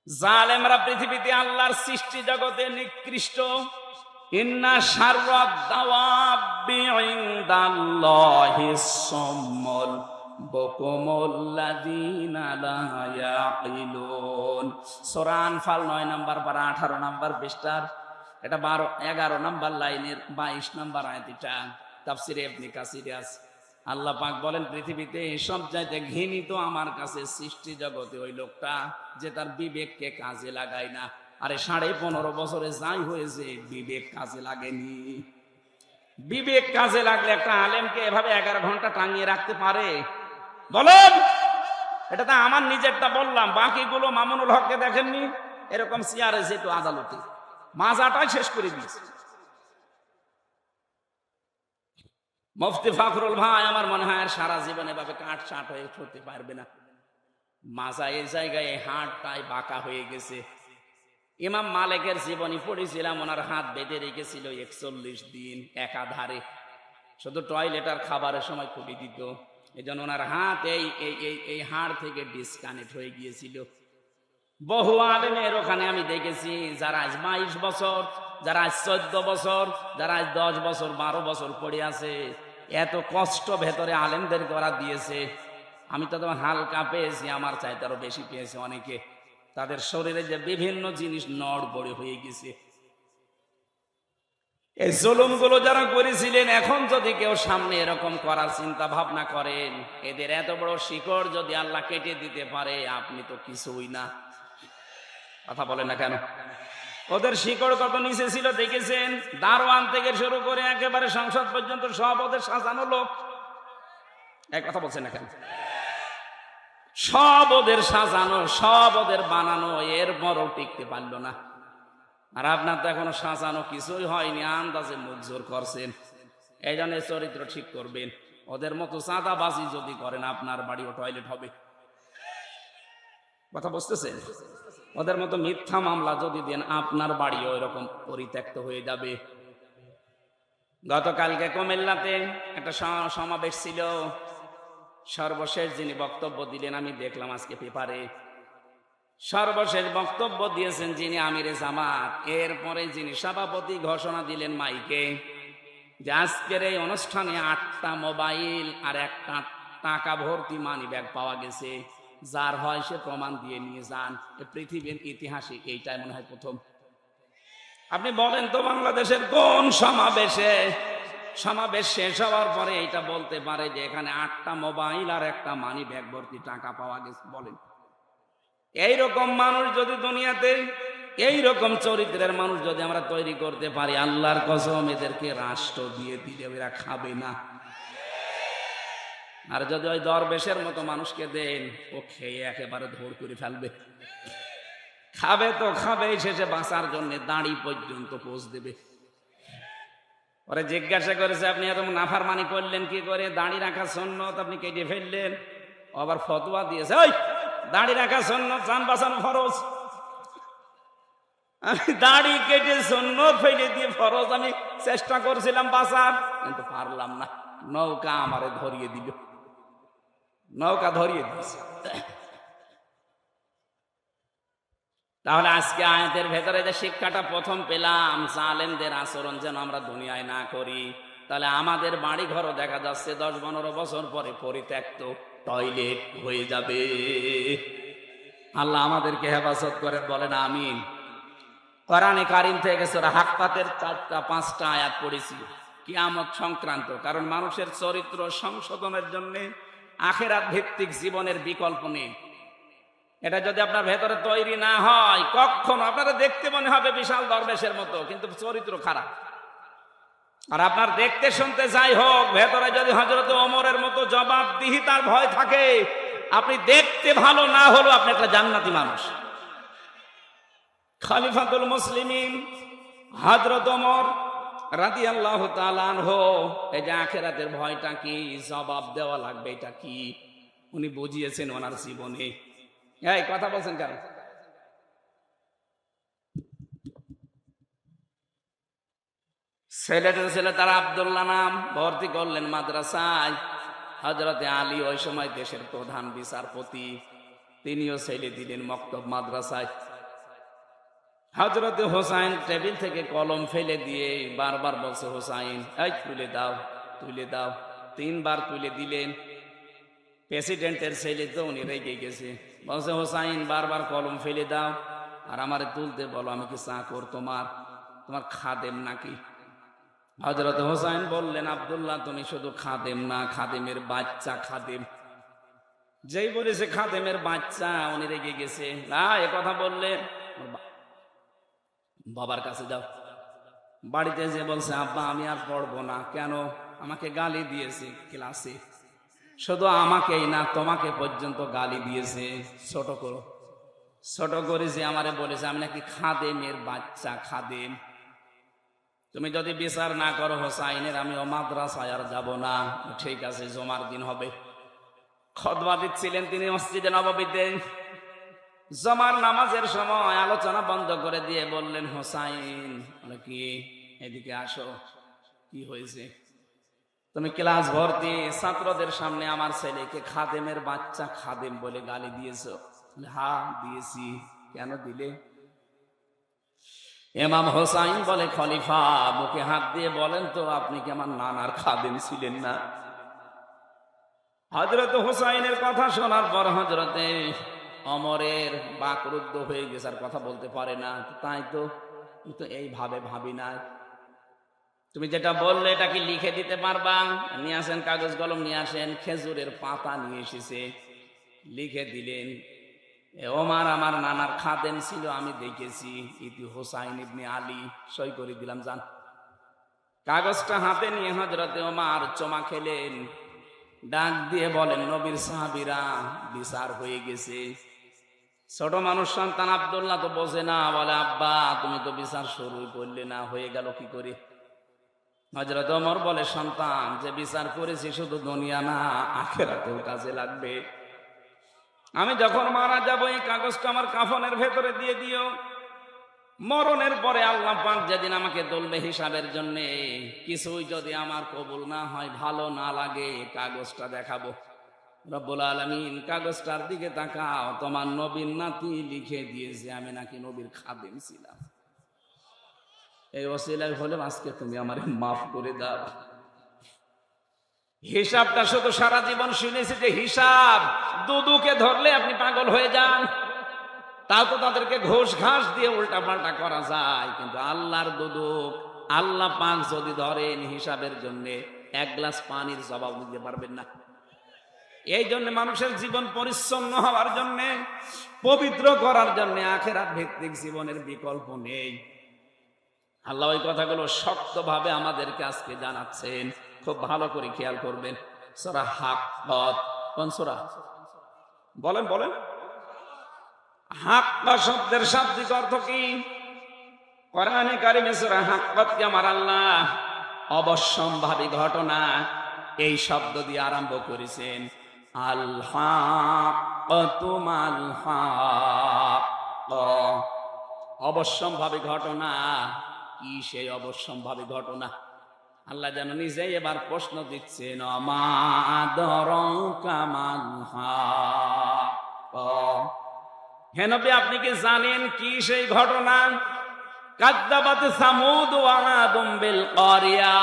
জালেমরা পৃথিবীতে আল্লাহর সৃষ্টি জগতে নিকৃষ্ট। ইন্না শাররাদ দাওয়াবি ইনদাল্লাহিস সাম্মুল বুকুমুল্লাযীনা লা ইয়াকিলুন। সূরা আনফাল 9 নম্বর পারা 18 নম্বর পৃষ্ঠার এটা 11 নম্বর লাইনের 22 নম্বর আয়াত। এটা তাফসীরে ইবনে কাসিরে আছে। আল্লাহ পাক বলেন, পৃথিবীতে সব চাইতে ঘৃণিত আমার কাছে সৃষ্টি জগতে ওই লোকটা যে তার বিবেককে কাজে লাগায় না। আরে 15.5 বছরে যাই হয়েছে, বিবেক কাজে লাগেনি। বিবেক কাজে লাগলে একটা আলেমকে এভাবে 11 ঘন্টা টাঙিয়ে রাখতে পারে? বলেন। এটা তো আমার নিজেরটা বললাম, বাকিগুলো মামুনুল হককে দেখেননি? এরকম চেয়ারে যেত আদালতে, মাজাটাই শেষ করে দিয়েছে। মুফতি ফখরুল ভাই আমার মনে হয় আর সারা জীবন এভাবে কাটছাট হয়ে হতে পারবে না। মাজা এই জায়গায় হাড়টাই বাঁকা হয়ে গেছে। ইমাম মালিকের জীবনী পড়েছিলাম, ওনার হাত বেঁধে রেখেছিল 41 দিন একাধারে, শুধু টয়লেট আর খাবারের সময় খুলে দিত। এই জন্য ওনার হাত এই হাড় থেকে ডিসকানেক্ট হয়ে গিয়েছিল। বহু আলেমের ওখানে আমি দেখেছি যারা আজ 22 বছর, যারা আজ 14 বছর, যারা আজ 10 বছর 12 বছর পড়ে আছে। এত কষ্ট ভেতরে আলেমদেরকে ওরা দিয়েছে। আমি তো তোমার হালকা পেয়েছি, আমার চাইতে আরো বেশি পেয়েছে অনেকে। তাদের শরীরে যে বিভিন্ন জিনিস নড়বড়ে হয়ে গেছে। এই জুলুমগুলো যারা করেছিলেন, এখন যদি কেউ সামনে এরকম করার চিন্তা ভাবনা করেন, এদের এত বড় শিকড় যদি আল্লাহ কেটে দিতে পারে, আপনি তো কিছুই না। কথা বলেন না কেন? ওদের শিকড় কত নিচে ছিল দেখেছেন? দারোয়ান থেকে শুরু করে একেবারে সংসদ পর্যন্ত সব ওদের সাজানো লোক। এক কথা বলছেন না কেন? সব ওদের সাজানো, সব ওদের বানানো, এরপরও টিকতে পারল না। আর আপনার তো এখনো সাজানো কিছুই হয়নি, আন্দাজে মুখ জোর করছেন। এই জন্য চরিত্র ঠিক করবেন। ওদের মতো চাঁদাবাজি যদি করেন, আপনার বাড়িও টয়লেট হবে। কথা বুঝতেছেন? ওদের মতো মিথ্যা মামলা যদি দেন, আপনার বাড়িও এরকম পরিত্যক্ত হয়ে যাবে। গতকালকে কুমিল্লাতে একটা সমাবেশ ছিল। সর্বশেষ যিনি বক্তব্য দিলেন, আমি দেখলাম আজকে পেপারে, সর্বশেষ বক্তব্য দিয়েছেন যিনি আমিরে জামাত। এরপরে যিনি সভাপতি ঘোষণা দিলেন মাইকে যে আজকের এই অনুষ্ঠানে 8টা মোবাইল আর একটা টাকা ভর্তি মানি ব্যাগ পাওয়া গেছে। যার হয় সে প্রমাণ দিয়ে নিয়ে যান। পৃথিবীর ইতিহাসে এইটাই মনে হয় প্রথম। আপনি বলেন তো, বাংলাদেশের কোন সমাবেশ শেষ হওয়ার পরে এইটা বলতে পারে যে এখানে 8টা মোবাইল আর একটা মানি ব্যাগ ভর্তি টাকা পাওয়া গেছে? বলেন। এইরকম মানুষ যদি দুনিয়াতে, এইরকম চরিত্রের মানুষ যদি আমরা তৈরি করতে পারি, আল্লাহর কসম এদেরকে রাষ্ট্র দিয়ে দিলে এরা খাবে না। আর যদি ওই দরবেশের মতো মানুষকে দেন, ও খেয়ে একেবারে ধর করে ফেলবে। খাবে তো খাবে, শেষে বাঁচার জন্য দাড়ি পর্যন্ত পোষ দেবে। ওরে জিজ্ঞাসা করেছে, আপনি এত নাফরমানি করলেন কি করে? দাড়ি রাখা সুন্নত, আপনি কেটে ফেললেন। আবার ফতোয়া দিয়েছে, ওই দাড়ি রাখা সুন্নত, জান বাঁচানো ফরজ। আমি দাড়ি কেটে সুন্নত ফেলে দিয়ে ফরজ আমি চেষ্টা করছিলাম বাঁচার, কিন্তু পারলাম না। নৌকা আমারে ধরিয়ে দিল, নৌকা ধরিয়ে দিয়েছে। তাহলে আজকে আয়াতের ভেতরে যে শিক্ষাটা প্রথম পেলাম, জালেমদের আচরণ যেন আমরা দুনিয়ায় না করি। তাহলে আমাদের বাড়ি ঘরও দেখা যাচ্ছে 10-15 বছর পরে পরিত্যক্ত টয়লেট হয়ে যাবে। আল্লাহ আমাদেরকে হেফাজত করেন, বলেন আমিন। কোরআনে কারীম থেকে সূরা হাক্কাতের 4-5টা আয়াত পড়েছি কিয়ামত সংক্রান্ত। কারণ মানুষের চরিত্র সংশোধনের জন্য আখিরাত ভিত্তিক জীবনের বিকল্প নেই। এটা যদি আপনার ভেতরে তৈরি না হয়, কখনো আপনারা দেখতে মনে হবে বিশাল দরবেশের মতো, কিন্তু চরিত্র খারাপ। আর আপনার দেখতে শুনতে যাই হোক, ভেতরে যদি হযরত ওমরের মতো জবাবদিহিতার ভয় থাকে, আপনি দেখতে ভালো না হলেও আপনি একটা জান্নাতি মানুষ। খলিফাতুল মুসলিমিন হযরত ওমর রাদিয়াল্লাহু তাআলা আনহু, এই যে আখিরাতের ভয়টা কি, জবাব দেওয়া লাগবে এটা কি, উনি বুঝিয়েছেন ওনার জীবনে। এই কথা বলছেন কেন? ছেলে তারা আব্দুল্লাহ নাম, ভর্তি করলেন মাদ্রাসায়। হযরতে আলী ওই সময় দেশের প্রধান বিচারপতি, তিনিও ছেলে দিলেন মক্তব মাদ্রাসায়। হযরতে হোসাইন টেবিল থেকে কলম ফেলে দিয়ে বারবার বলছে, হোসাইন এই তুলে দাও, তুলে দাও। 3 বার তুলে দিলেন। প্রেসিডেন্টের ছেলে তো, উনি রেগে গেছে, বলছে হোসাইন বারবার কলম ফেলে দাও আর আমারে তুলতে বলো, আমি কি চাকর তোমার খাদেম নাকি? হযরত হোসাইন বললেন, আব্দুল্লাহ তুমি শুধু খাদেম না, খাদেমের বাচ্চা। খাদেম যেই বলেছে খাদেমের বাচ্চা, উনি রেগে গেছে। না, এ কথা বললে বাবার কাছে যাও। বাড়িতে যে বলছে, আব্বা আমি আর পড়বো না। কেন? আমাকে গালি দিয়েছে ক্লাসে, শুধু আমাকেই না তোমাকে পর্যন্ত গালি দিয়েছে। ছোট করো, ছোট করেছে, আমারে বলেছে আমি নাকি খাদেমের বাচ্চা। খাদেম, তুমি যদি বিচার না করো হোসাইনের, আমি ও মাদ্রাসায় আর যাব না। ঠিক আছে, জুমার দিন হবে। খুতবা দিচ্ছিলেন তিনি মসজিদে নববীতে। জমার নামাজের সময় আলোচনা বন্ধ করে দিয়ে বললেন, হোসাইন কি এদিকে আসো। কি হয়েছে? তুমি ক্লাস ভর্তি ছাত্রদের সামনে আমার ছেলেকে খাদেমের বাচ্চা, খাদেম বলে গালি দিয়েছো। হ্যাঁ দিয়েছি। কেন দিলে? ইমাম হোসাইন বলে, খলিফা বুকে হাত দিয়ে বলেন তো, আপনি কি আমার নানার খাদেম ছিলেন না? হযরত হোসাইনের কথা শোনার পর হযরতে ওমরের বাকরুদ্ধ হয়ে গেছে, আর কথা বলতে পারে না। তাই তো, এইভাবে ভাবি না। তুমি যেটা বললে এটা কি লিখে দিতে পারবা? নিয়ে আসেন কাগজ কলম, নিয়ে আসেন। খেজুরের পাতা নিয়ে এসেছে, লিখে দিলেন, ওমর আমার নানার খাদেম ছিল, আমি দেখেছি। ইতি হোসাইন ইবনে আলী। সই করে দিলাম, যান। কাগজটা হাতে নিয়ে হযরতে ওমর চমা খেলেন, ডাক দিয়ে বলেন, নবীর সাহাবীরা, বিচার হয়ে গেছে। ছোট মানুষ সন্তান আব্দুল্লাহ তো বোঝে না, বলে আব্বা তুমি তো বিচার শুরুই করলে না, হয়ে গেল কি করে? হযরত ওমর বলে, সন্তান যে বিচার করেছি শুধু দুনিয়া না, আখিরাতেও কাজে লাগবে। আমি যখন মারা যাব এই কাগজটা আমার কাফনের ভেতরে দিয়ে দিও। মরণের পরে আল্লাহ পাক যেদিন আমাকে তুলবে হিসাবের জন্য, কিছুই যদি আমার কবুল না হয়, ভালো না লাগে, কাগজটা দেখাবো। রব্বুল আলামিন কাগজটার দিকে তাকাও, তোমার নবীর নাতি লিখে দিয়েছে আমি নাকি নবীর খাদেম ছিলাম। এই ওসিলায় হলে আজকে তুমি আমারে মাফ করে দাও। হিসাবটা শুধু সারা জীবন শুনেছি যে হিসাব, দুদুকে ধরলে আপনি পাগল হয়ে যান, তাও তো তাদেরকে ঘোষ ঘাস দিয়ে উল্টা পাল্টা করা যায়। কিন্তু আল্লাহর দুদুক, আল্লাহ পাক যদি ধরেন হিসাবের জন্য, 1 গ্লাস পানির জবাব দিতে পারবেন না। এই জন্য মানুষের জীবন পরিচ্ছন্ন হওয়ার জন্য, পবিত্র করার জন্য আখিরাত ভিত্তিক জীবনের বিকল্প নেই। আল্লাহ ওই কথাগুলো শক্তভাবে আমাদেরকে আজকে জানাচ্ছেন, খুব ভালো করে খেয়াল করবেন। সূরা হাক্কাত, কোন সূরা? বলেন বলেন। হাক্কা শব্দের শাব্দিক অর্থ কি? কোরআনে কারিমে সূরা হাক্কাতকে আমার আল্লাহ অবশ্যম্ভাবী ঘটনা এই শব্দ দিয়ে আরম্ভ করেছেন। আল হাক্কাতু মাল হাক্কা, অবশ্যম্ভাবী ঘটনা। কি সেই অবশ্যম্ভাবী ঘটনা? আল্লাহ যেন নিজেই এবার প্রশ্ন দিচ্ছেন, মা আদরাকা মাল হাক্কা। হে নবী আপনি কি জানেন কি সেই ঘটনা? কাযযাবাত সামুদ ওয়া আদুম বিল কারিয়া।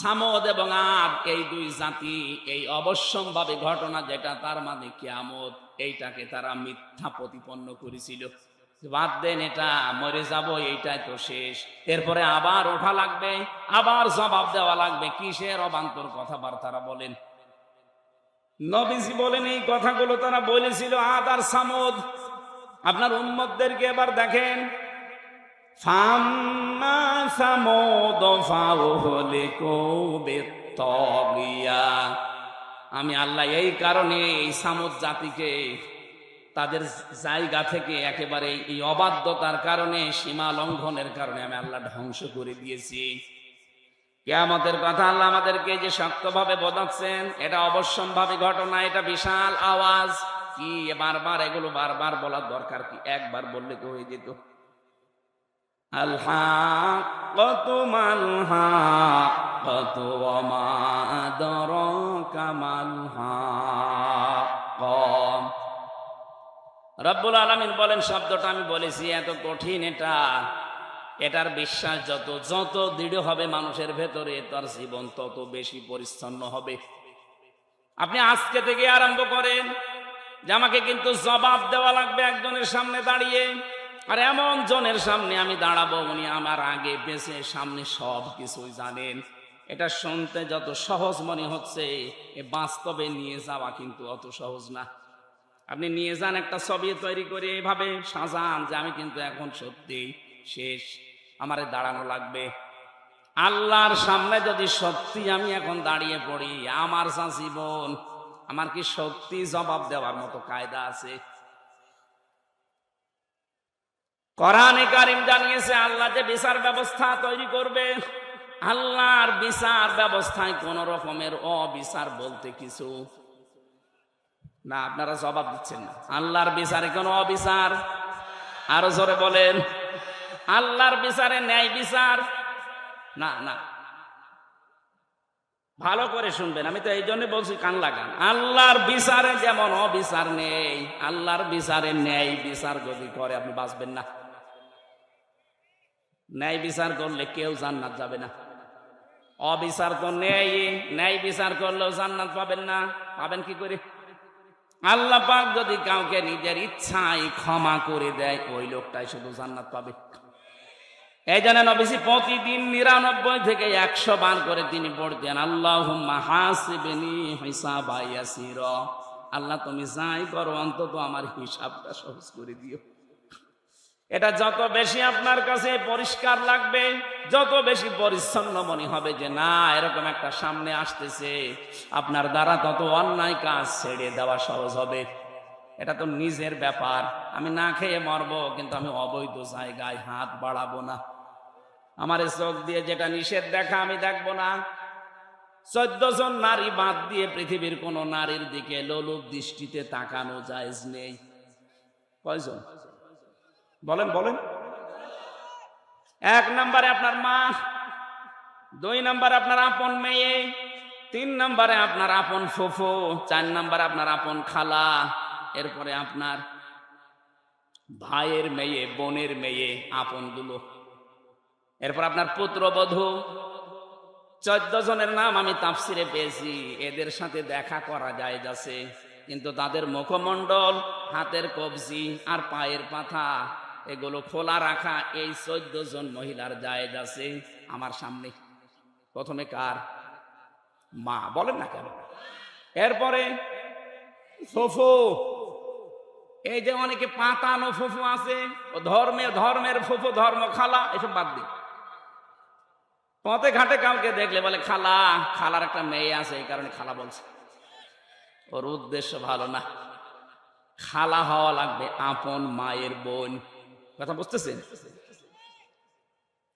সামুদ এবং আদ এই 2 জাতি এই অবশ্যম্ভাবী ঘটনা, যেটা তার মানে কিয়ামত, এইটাকে তারা মিথ্যা প্রতিপন্ন করেছিল। বাদ দেন, এটা মরে যাব, এইটাই তো শেষ, এরপরে আবার ওঠা লাগবে, আবার জবাব দেওয়া লাগবে। কিসের অবান্তর কথাবার্তা বলেন? নবীজি বলেন এই কথাগুলো তারা বলেছিল আদ আর সামুদ। আপনার উম্মতদেরকে এবার দেখেন, ফাম্মা সামুদ ফাউহলিকু বিত্তাগিয়া। আমি আল্লাহ এই কারণে এই সামুদ জাতিকে তাদের জায়গা থেকে একেবারে এই অবাধ্যতার কারণে, সীমা লঙ্ঘনের কারণে আমি আল্লাহ ধ্বংস করে দিয়েছি। কিয়ামতের কথা আল্লাহ আমাদেরকে যে শক্তভাবে বোঝাচ্ছেন, এটা অবশ্যম্ভাবী ঘটনা, এটা বিশাল আওয়াজ। কি বারবার এগুলো বারবার বলার দরকার কি? একবার বললে তো হয়ে যেত। আল হাক্কাতু মাল হাক্কাতু ওয়া মা আদরাকা মাল হাক্কা। রব্বুল আলামিন বলেন, শব্দটা আমি বলেছি এত কঠিন, এটার বিশ্বাস যত যত দৃঢ় হবে মানুষের ভেতরে, তার জীবন তত বেশি পরিচ্ছন্ন হবে। আপনি আজকে থেকে আরম্ভ করেন যে আমাকে কিন্তু জবাব দেওয়া লাগবে একজনের সামনে দাঁড়িয়ে, আর এমন জনের সামনে আমি দাঁড়াবো উনি আমার আগে পেছে সামনে সব কিছুই জানেন। এটা শুনতে যত সহজ মনে হচ্ছে, এ বাস্তবে নিয়ে যাওয়া কিন্তু অত সহজ না। আপনি নিয়ে যান একটা ছবি তৈরি করে এভাবে সাজান যে আমি কিন্তু এখন সত্যি শেষ, আমারে দাঁড়ানো লাগবে। আল্লাহর সামনে যদি সত্যি আমি এখন দাঁড়িয়ে পড়ি, আমার যা জীবন, আমার কি সত্যি জবাব দেওয়ার মতো কায়দা আছে? কোরআনে কারীম জানিয়েছে আল্লাহ যে বিচার ব্যবস্থা তৈরি করবে, আল্লাহর বিচার ব্যবস্থায় কোন রকমের অবিচার বলতে কিছু না। আপনারা জবাব দিচ্ছেন না। আল্লাহর বিচারে কোনো অবিচার? আরো জোরে বলেন, আল্লাহর বিচারে ন্যায় বিচার না। না, ভালো করে শুনবেন, আমি তো এই জন্য বলছি কান লাগান। আল্লাহর বিচারে যেমন অবিচার নেই, আল্লাহর বিচারে ন্যায় বিচার যদি করে আপনি বাঁচবেন না। ন্যায় বিচার করলে কেউ জান্নাত যাবে না। অবিচার তো নেই, ন্যায় বিচার করলেও জান্নাত পাবেন না। পাবেন কি করে? আল্লাহ পাক যদি কাউকে নিজের ইচ্ছায় ক্ষমা করে দেয়, ওই লোকটাই শুধু জান্নাত পাবে। এই জন্য নবীজি প্রতিদিন 99 থেকে 100 বার করে তিনি পড়তেন, আল্লাহুম্মা হাসিবনি হিসাবা ইয়াসিরা। আল্লাহ তুমি যাই করো অন্তত আমার হিসাবটা সহজ করে দিও। এটা যত বেশি আপনার কাছে পরিষ্কার লাগবে, যত বেশি পরিচ্ছন্ন মনে হবে যে না এরকম একটা সামনে আসতেছে, আপনার দ্বারা তত অন্যায় কাজ ছেড়ে দেওয়া সহজ হবে। এটা তো নিজের ব্যাপার, আমি না খেয়ে মরবো কিন্তু আমি অবৈধ জায়গায় হাত বাড়াবো না। আমার চোখ দিয়ে যেটা নিষেধ দেখা আমি দেখবো না। 14 জন নারী বাদ দিয়ে পৃথিবীর কোন নারীর দিকে লোলুপ দৃষ্টিতে তাকানো জায়েজ নেই। কয়জন বলেন বলেন? 1 নম্বরে আপনার মা, 2 নম্বরে আপনার আপন মেয়ে, 3 নম্বরে আপনার আপন ফুফু, 4 নম্বরে আপনার আপন খালা, এরপরে আপনার ভাইয়ের মেয়ে, বোনের মেয়ে, আপন গুলো, এরপর আপনার পুত্রবধূ। 14 জনের নাম আমি তাফসিরে পেয়েছি। এদের সাথে দেখা করা যায় যাচ্ছে, কিন্তু তাদের মুখমণ্ডল, হাতের কবজি আর পায়ের পাতা এগুলো খোলা রাখা এই 14 জন মহিলার জায়েজ আছে আমার সামনে। প্রথমে কার? মা। বলেন না কেন? এরপরে ফুফু, এই যে অনেকে পাতানো ফুফু আছে, ও ধর্মের ফুফু, ধর্ম খালা, এসব বাদ দিই। পথে ঘাটে কাউকে দেখলে বলে খালা, খালার একটা মেয়ে আছে এই কারণে খালা বলছে, ওর উদ্দেশ্য ভালো না। খালা হওয়া লাগবে আপন মায়ের বোন। কথা বুঝতেছেন?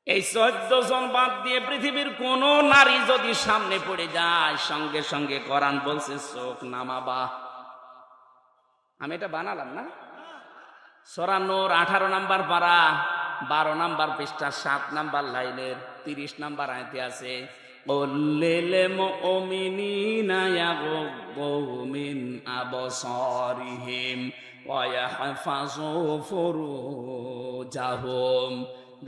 এই 14 জন বাদ দিয়ে পৃথিবীর কোন নারী যদি সামনে পড়ে যায়, সঙ্গে সঙ্গে কোরআন বলছে চোখ নামাবা। আমি এটা বানালাম না। সূরা নূর 18 নম্বর পারা 12 নম্বর পৃষ্ঠা 7 নম্বর লাইনের 30 নম্বর আয়াতে আছে, কুল্লিল মুমিনিনা ইয়াগুদ্দু মিন আবসারিহিম ওয়া ইয়াহফাযু ফুরুজাহুম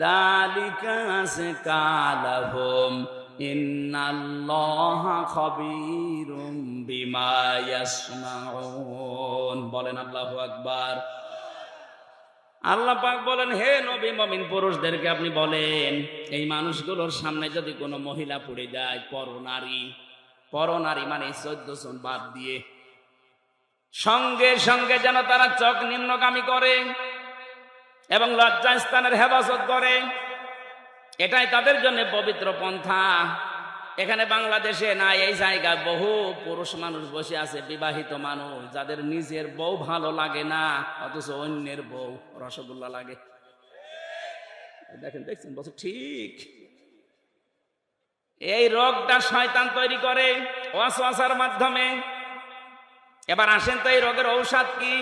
যালিকা আযকা লাহুম ইন্নাল্লাহা খাবীরুম বিমা ইয়াসমাউন। বলেন আল্লাহু আকবার। আল্লাহ পাক বলেন, হে নবী মুমিন পুরুষদেরকে আপনি বলেন, এই মানুষগুলোর সামনে যদি কোনো মহিলা পড়ে যায়, পরনারী মানে 14 জন বাদ দিয়ে, সঙ্গে সঙ্গে যেন তারা চোখ নিম্নগামী করে এবং লজ্জাস্থানের হেফাজত করে। এটাই তাদের জন্য পবিত্র পন্থা। এখানে বাংলাদেশে না, এই জায়গায় বহু পুরুষ মানুষ বসে আছে, বিবাহিত মানুষ, যাদের নিজের বউ ভালো লাগে না, অথচ অন্যের বউ রসগোল্লা লাগে। দেখছেন বলছে ঠিক। এই রোগটা শয়তান তৈরি করে ওয়াসওয়াসার মাধ্যমে। এবার আসেন তো এই রোগের ঔষধ কি?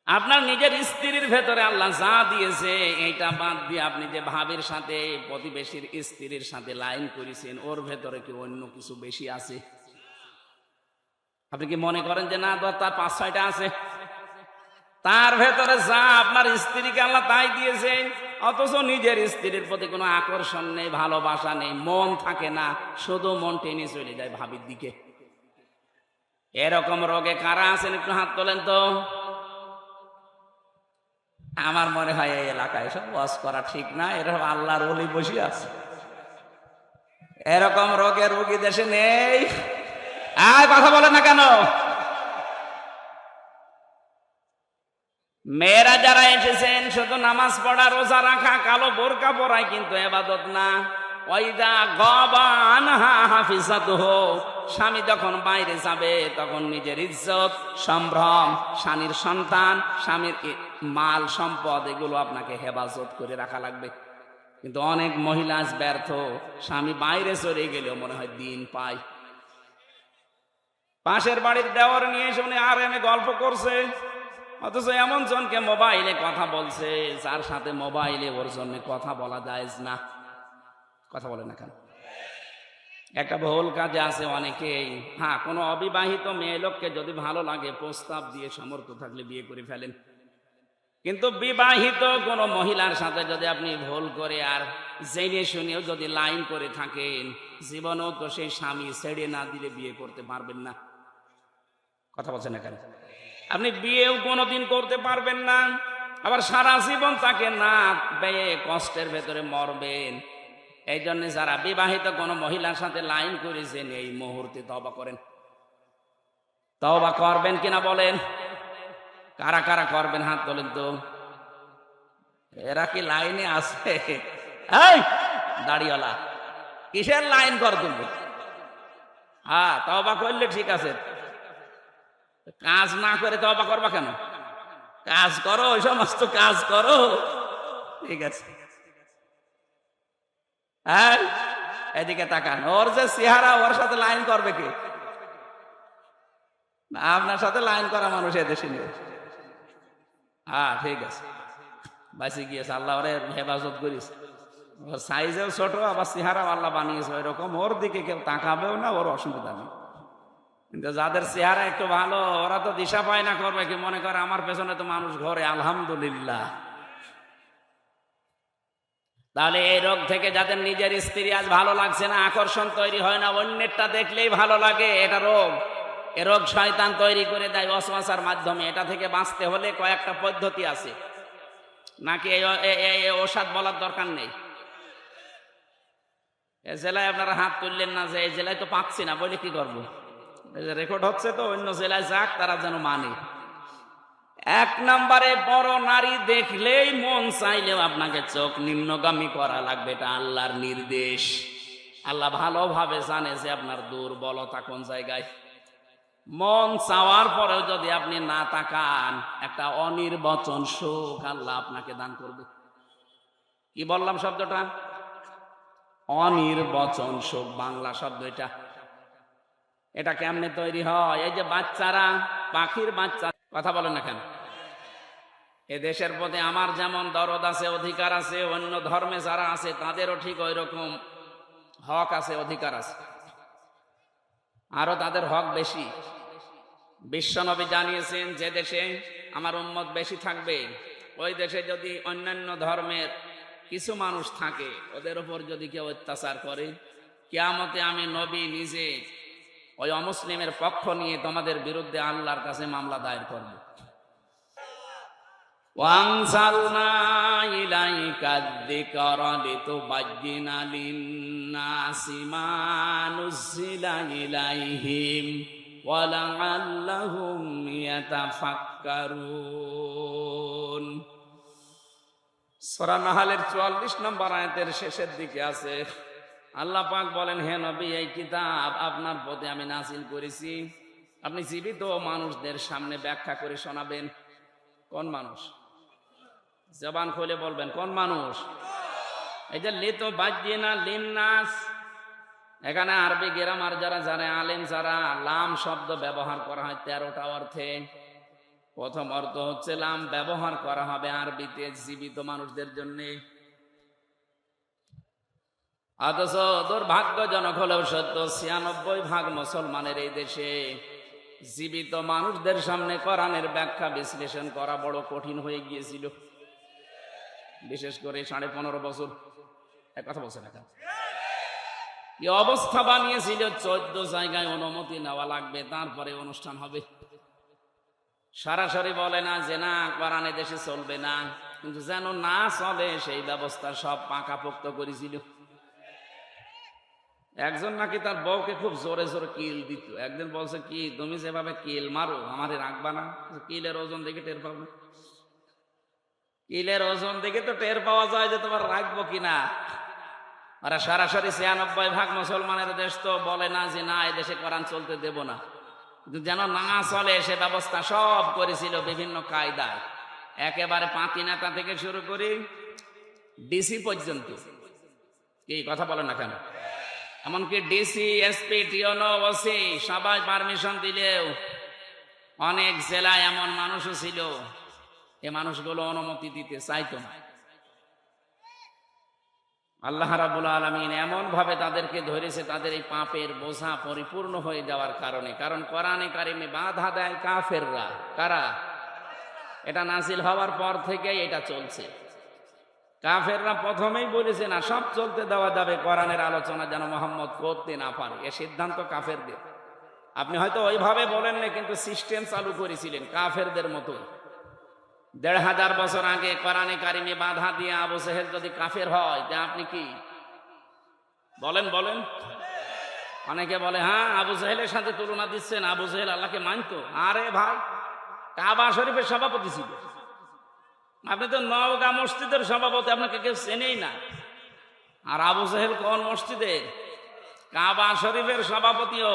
আপনার নিজের স্ত্রীর ভেতরে আল্লাহ যা দিয়েছে এইটা বাদ দিয়ে আপনি যে ভাবির সাথে, প্রতিবেশীর স্ত্রীর সাথে লাইন করেছেন, ওর ভেতরে কি অন্য কিছু বেশি আছে? আপনি কি মনে করেন যে না তার 5-6টা আছে? তার ভেতরে যা আপনার স্ত্রীকে আল্লাহ তাই দিয়েছে, অথচ নিজের স্ত্রীর প্রতি কোনো আকর্ষণ নেই, ভালোবাসা নেই, মন থাকে না, শুধু মন টেনে চলে যায় ভাবির দিকে। এরকম রোগে কারা আছেন একটু হাত তোলেন তো। আমার মনে হয় এই এলাকায় সব ওয়াজ করা ঠিক না, এরকম আল্লাহর ওলি বসে আছে। এরকম রোগের রোগী দেশে নেই। কথা বলে না কেন? মেয়েরা যারা এসেছেন শুধু নামাজ পড়া, রোজা রাখা, কালো বোরকা পরায় কিন্তু ইবাদত না। ওয়াইদা গাবা আনহা হাফিজাতুহু, স্বামী যখন বাইরে যাবে তখন নিজের ইজ্জত, সম্ভ্রম, স্বামীর সন্তান, স্বামীর মাল সম্পদ এগুলো আপনাকে হেফাজত করে রাখা লাগবে। কিন্তু অনেক মহিলা আজ ব্যর্থ, স্বামী বাইরে চলে গেলেও মনে হয় দিন পায়। পাশের বাড়ির দেওয়ার নিয়ে শুনে আর এমে গল্প করছে, অথচ এমন জনকে মোবাইলে কথা বলছে যার সাথে মোবাইলে ওর জন্য কথা বলা যায় না। কথা বলে না কেন? একটা ভুল কাজে আছে অনেকেই। হ্যাঁ, কোনো অবিবাহিত মেয়ে লোককে যদি ভালো লাগে প্রস্তাব দিয়ে সামর্থ্য থাকলে বিয়ে করে ফেলেন, কিন্তু বিবাহিত কোনো মহিলার সাথে যদি আপনি ভুল করে আর জেনে শুনেও যদি লাইন করে থাকেন, জীবনেও তো সেই স্বামী ছেড়ে না দিলে বিয়ে করতে পারবেন না। কথা বলছেন না কেন? আপনি বিয়েও কোনোদিন করতে পারবেন না, আবার সারা জীবন তাকে না পেয়ে কষ্টের ভেতরে মরবেন। এই জন্য যারা বিবাহিত কোনো মহিলার সাথে লাইন করেছেন এই মুহূর্তে তওবা করেন। তওবা করবেন কিনা বলেন? কারা কারা করবেন হাত তোলেন তো। এরা কি লাইনে আছে? এই দাড়িওয়ালা, কিসের লাইন কর তুমি? হ্যাঁ, তওবা করলে ঠিক আছে, কাজ না করে তওবা করবা কেন? কাজ করো, ওই সমস্ত কাজ করো, ঠিক আছে। হ্যাঁ, এদিকে তাকান, ওর যে চেহারা, ওর সাথে লাইন করবে কে? না, আপনার সাথে লাইন করা মানুষ এদেশে নেই। হ্যাঁ, ঠিক আছে, বাঁচি গিয়েছে, আল্লাহ ওরে হেফাজত করিস। ওর সাইজেও ছোট, আবার চেহারাও আল্লাহ বানিয়েছে ওইরকম, ওর দিকে কেউ তাকাবেও না, ওর অসুবিধা নেই। কিন্তু যাদের চেহারা একটু ভালো, ওরা তো দিশা পায় না করবে কি, মনে করে আমার পেছনে তো মানুষ ঘরে, আলহামদুলিল্লাহ। তাহলে এই রোগ থেকে যাদের নিজের স্ত্রী আজ ভালো লাগছে না, আকর্ষণ তৈরি হয় না, অন্যেরটা দেখলেই ভালো লাগে, এটা রোগ। এ রোগ শয়তান তৈরি করে দেয় ওয়াসওয়াসার মাধ্যমে। এটা থেকে বাঁচতে হলে কয়েকটা পদ্ধতি আছে, নাকি এই ওষুধ বলার দরকার নেই? এ জেলায় আপনারা হাত তুললেন না যে এই জেলায় তো পাচ্ছি না, বলে কি করবো? রেকর্ড হচ্ছে তো, অন্য জেলায় যাক, তারা যেন মানে। এক নম্বরে, বড় নারী দেখলেই মন চাইলেও আপনাকে চোখ নিম্নগামী করা লাগবে, এটা আল্লাহর নির্দেশ। আল্লাহ ভালোভাবে জানে যে আপনার দুর্বলতা কোন জায়গায়। মন চাওয়ার পরেও যদি আপনি না তাকান, একটা অনির্বচন সুখ আল্লাহ আপনাকে দান করবে। কি বললাম শব্দটা? অনির্বচন সুখ, বাংলা শব্দ এটা। এটা কেমনে তৈরি হয়? এই যে বাচ্চারা, পাখির বাচ্চা, কথা বলেন না কেন? এ দেশের প্রতি আমার যেমন দরদ আছে, অধিকার আছে, অন্য ধর্মে যারা আছে তাদেরও ঠিক ওই রকম হক আছে, অধিকার আছে, আরো তাদের হক বেশি। বিশ্বনবী জানিয়েছেন, যে দেশে আমার উম্মত বেশি থাকবে, ওই দেশে যদি অন্যান্য ধর্মের কিছু মানুষ থাকে, ওদের উপর যদি কেউ অত্যাচার করে, কিয়ামতে আমি নবী নিজে ওই অমুসলিমের পক্ষ নিয়ে তোমাদের বিরুদ্ধে আল্লাহর কাছে মামলা দায়ের করব। ওয়ানসালনা ইলাইকা যিকরা লিতুবায়্যিনা লিন-নাসি মা নুযিলা ইলাইহিম ওয়া লাআল্লাহুম ইয়াতাফাক্কারুন। সূরা নাহলের 44 নম্বর আয়াতের শেষের দিকে আছে, আল্লাহ পাক বলেন, হে নবী, এই কিতাব আপনার প্রতি আমি নাযিল করেছি, আপনি জীবিত মানুষদের সামনে ব্যাখ্যা করে শোনাবেন। কোন মানুষ? জবান খুলে বলবেন, কোন মানুষ? এই যে লিতুবায়্যিনা লিন-নাস, এখানে আরবি গ্রামার যারা জানে, আলেম যারা, লাম শব্দ ব্যবহার করা হয় 13টা অর্থে। প্রথম অর্থ হচ্ছে লাম ব্যবহার করা হবে আরবিতে জীবিত মানুষদের জন্য। অথচ দুর্ভাগ্যজনক হলেও সত্য, 96% মুসলমানের এই দেশে জীবিত মানুষদের সামনে কোরআনের ব্যাখ্যা বিশ্লেষণ করা বড় কঠিন হয়ে গিয়েছিল, বিশেষ করে 15.5 বছর। এক কথা বলছে না, কি অবস্থা বানিয়েছিল, 14 জায়গায় অনুমতি নেওয়া লাগবে, তারপরে অনুষ্ঠান হবে। সরাসরি বলে না যে না কোরআনে দেশে চলবে না, কিন্তু যেন না চলে সেই ব্যবস্থা সব পাকাপোক্ত করেছিল। একজন নাকি তার বউকে খুব জোরে জোরে কিল দিত। একদিন বলছে, কি তুমি যেভাবে কিল মারো আমারে রাখবা না? কিলের ওজন দেখে টের পাবো না? কিলের ওজন দেখে তো টের পাওয়া যায় যে তোমার রাখবো কিনা। ওরা সরাসরি 96% মুসলমানের দেশ তো বলে না যে না এদেশে কোরআন চলতে দেব না, কিন্তু যেন না চলে সে ব্যবস্থা সব করেছিল বিভিন্ন কায়দায়, একেবারে পাতি নেতা থেকে শুরু করে ডিসি পর্যন্ত। কি কথা বলেন না কেন? এমনকি ডিসি, এসপি, টিওনো, ওসি সবাই পারমিশন দিলেও অনেক জেলায় এমন মানুষও ছিল এ মানুষগুলো অনুমতি দিতে চাইতো না। আল্লাহ রাব্বুল আলামিন এমন ভাবে তাদেরকে ধরেছে, তাদের এই পাপের বোঝা পরিপূর্ণ হয়ে যাওয়ার কারণে। কারণ কোরআনে কারিমে বাধা দেয় কাফেররা। কারা? এটা নাজিল হওয়ার পর থেকে এটা চলছে। কাফেররা প্রথমেই বলেছে না সব চলতে দেওয়া যাবে, কোরআনের আলোচনা যেন মুহাম্মদ করতে না পারে, এ সিদ্ধান্ত কাফেরদের। আপনি হয়তো ওইভাবে বলেন না, কিন্তু সিস্টেম চালু করেছিলেন কাফেরদের মতো। 1500 বছর আগে কোরআনে কারিমে বাধা দিয়ে আবু জেহেল যদি কাফের হয়, তা আপনি কি বলেন? বলেন। অনেকে বলে হ্যাঁ আবু জেহেলের সাথে তুলনা দিচ্ছেন, আবু জেহেল আল্লাহকে মানতো। আরে ভাই, কাবা শরীফের সভাপতি ছিল, আপনি তো নওগাঁ মসজিদের সভাপতি, আপনাকে কেউ চেনেই না। আর আবু জেহেল কোন মসজিদে? কাবা শরীফের সভাপতিও।